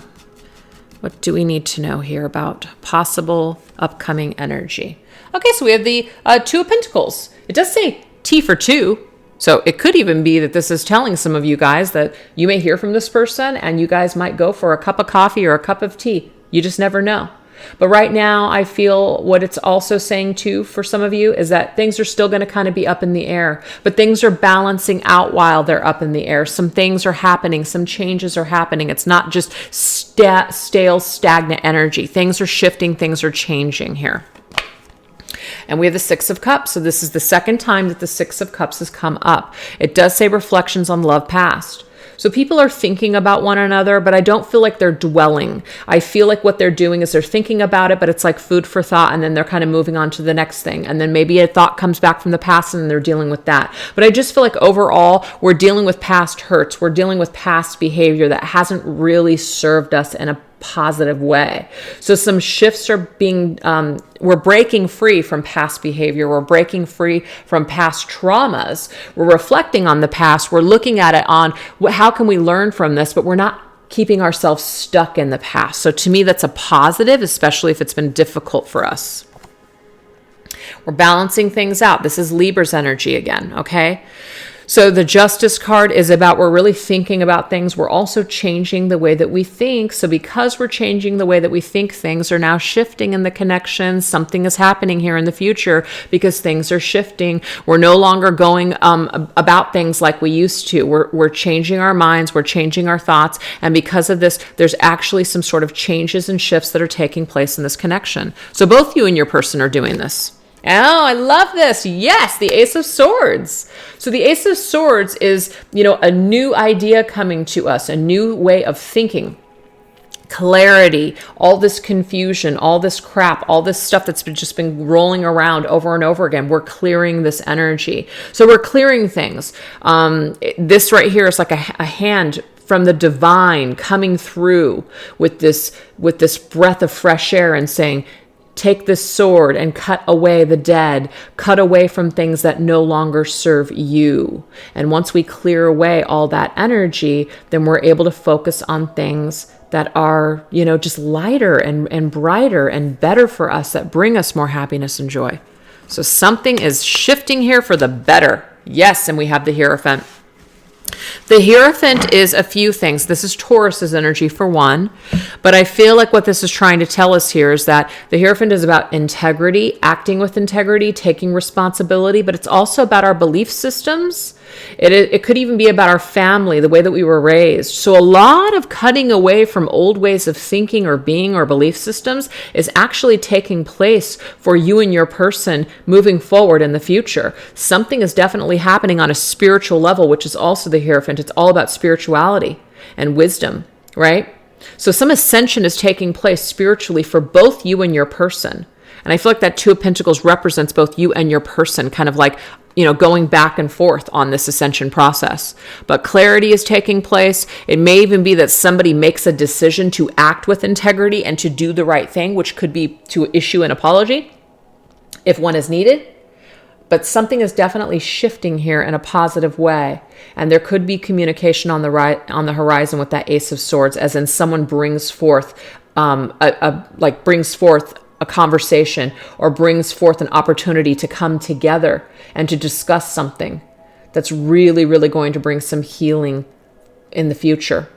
Speaker 1: What do we need to know here about possible upcoming energy? Okay, so we have the 2 of Pentacles. It does say T for 2. So it could even be that this is telling some of you guys that you may hear from this person and you guys might go for a cup of coffee or a cup of tea. You just never know. But right now, I feel what it's also saying too for some of you is that things are still going to kind of be up in the air, but things are balancing out while they're up in the air. Some things are happening. Some changes are happening. It's not just stale, stagnant energy. Things are shifting. Things are changing here. And we have the 6 of Cups. So this is the second time that the 6 of Cups has come up. It does say reflections on love past. So people are thinking about one another, but I don't feel like they're dwelling. I feel like what they're doing is they're thinking about it, but it's like food for thought, and then they're kind of moving on to the next thing. And then maybe a thought comes back from the past and they're dealing with that. But I just feel like overall, we're dealing with past hurts. We're dealing with past behavior that hasn't really served us in a positive way. So some shifts are being, we're breaking free from past behavior. We're breaking free from past traumas. We're reflecting on the past. We're looking at it on how can we learn from this, but we're not keeping ourselves stuck in the past. So to me, that's a positive, especially if it's been difficult for us. We're balancing things out. This is Libra's energy again, okay? So the Justice card is about, we're really thinking about things. We're also changing the way that we think. So because we're changing the way that we think, things are now shifting in the connections. Something is happening here in the future because things are shifting. We're no longer going about things like we used to. We're changing our minds. We're changing our thoughts. And because of this, there's actually some sort of changes and shifts that are taking place in this connection. So both you and your person are doing this. Oh, I love this. Yes, the Ace of Swords. So the Ace of Swords is, a new idea coming to us, a new way of thinking, clarity, all this confusion, all this crap, all this stuff that's just been rolling around over and over again. We're clearing this energy. So we're clearing things. This right here is like a hand from the divine coming through with this breath of fresh air and saying, take this sword and cut away the dead, cut away from things that no longer serve you. And once we clear away all that energy, then we're able to focus on things that are, just lighter and brighter and better for us, that bring us more happiness and joy. So something is shifting here for the better. Yes, and we have the Hierophant. The Hierophant is a few things. This is Taurus's energy for one, but I feel like what this is trying to tell us here is that the Hierophant is about integrity, acting with integrity, taking responsibility, but it's also about our belief systems. It could even be about our family, the way that we were raised. So a lot of cutting away from old ways of thinking or being or belief systems is actually taking place for you and your person moving forward in the future. Something is definitely happening on a spiritual level, which is also the Hierophant. It's all about spirituality and wisdom, right? So some ascension is taking place spiritually for both you and your person. And I feel like that Two of Pentacles represents both you and your person, kind of like, going back and forth on this ascension process. But clarity is taking place. It may even be that somebody makes a decision to act with integrity and to do the right thing, which could be to issue an apology if one is needed. But something is definitely shifting here in a positive way. And there could be communication on the horizon with that Ace of Swords, as in someone brings forth a conversation or brings forth an opportunity to come together and to discuss something that's really, really going to bring some healing in the future.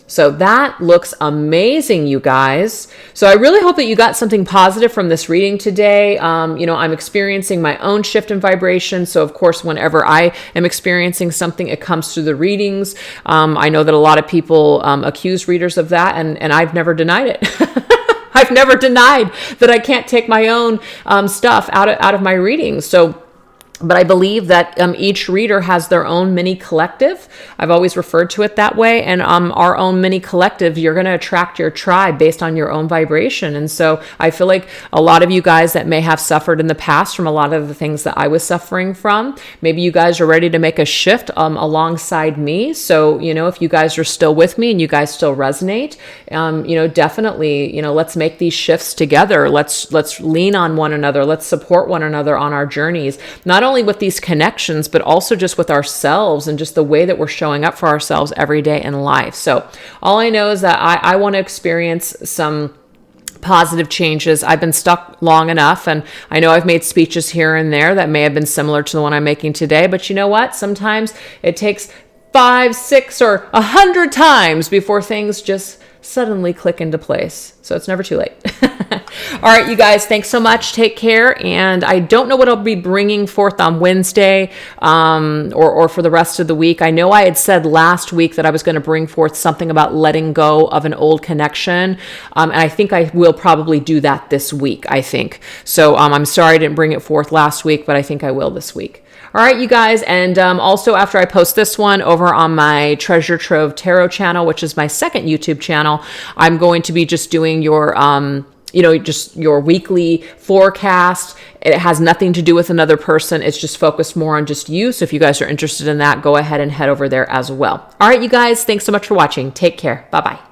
Speaker 1: So that looks amazing, you guys. So I really hope that you got something positive from this reading today. I'm experiencing my own shift in vibration. So of course, whenever I am experiencing something, it comes through the readings. I know that a lot of people accuse readers of that, and I've never denied it. I've never denied that I can't take my own stuff out of my readings. But I believe that each reader has their own mini collective. I've always referred to it that way. And our own mini collective, you're going to attract your tribe based on your own vibration. And so I feel like a lot of you guys that may have suffered in the past from a lot of the things that I was suffering from, maybe you guys are ready to make a shift alongside me. So, if you guys are still with me and you guys still resonate, definitely, let's make these shifts together. Let's lean on one another. Let's support one another on our journeys. Not only with these connections, but also just with ourselves and just the way that we're showing up for ourselves every day in life. So all I know is that I want to experience some positive changes. I've been stuck long enough, and I know I've made speeches here and there that may have been similar to the one I'm making today, but you know what? Sometimes it takes 5, 6, or 100 times before things just suddenly click into place. So it's never too late. All right, you guys, thanks so much. Take care. And I don't know what I'll be bringing forth on Wednesday or for the rest of the week. I know I had said last week that I was going to bring forth something about letting go of an old connection. And I think I will probably do that this week, I think. So I'm sorry I didn't bring it forth last week, but I think I will this week. All right, you guys. And also after I post this one over on my Treasure Trove Tarot channel, which is my second YouTube channel, I'm going to be just doing your, just your weekly forecast. It has nothing to do with another person. It's just focused more on just you. So if you guys are interested in that, go ahead and head over there as well. All right, you guys. Thanks so much for watching. Take care. Bye-bye.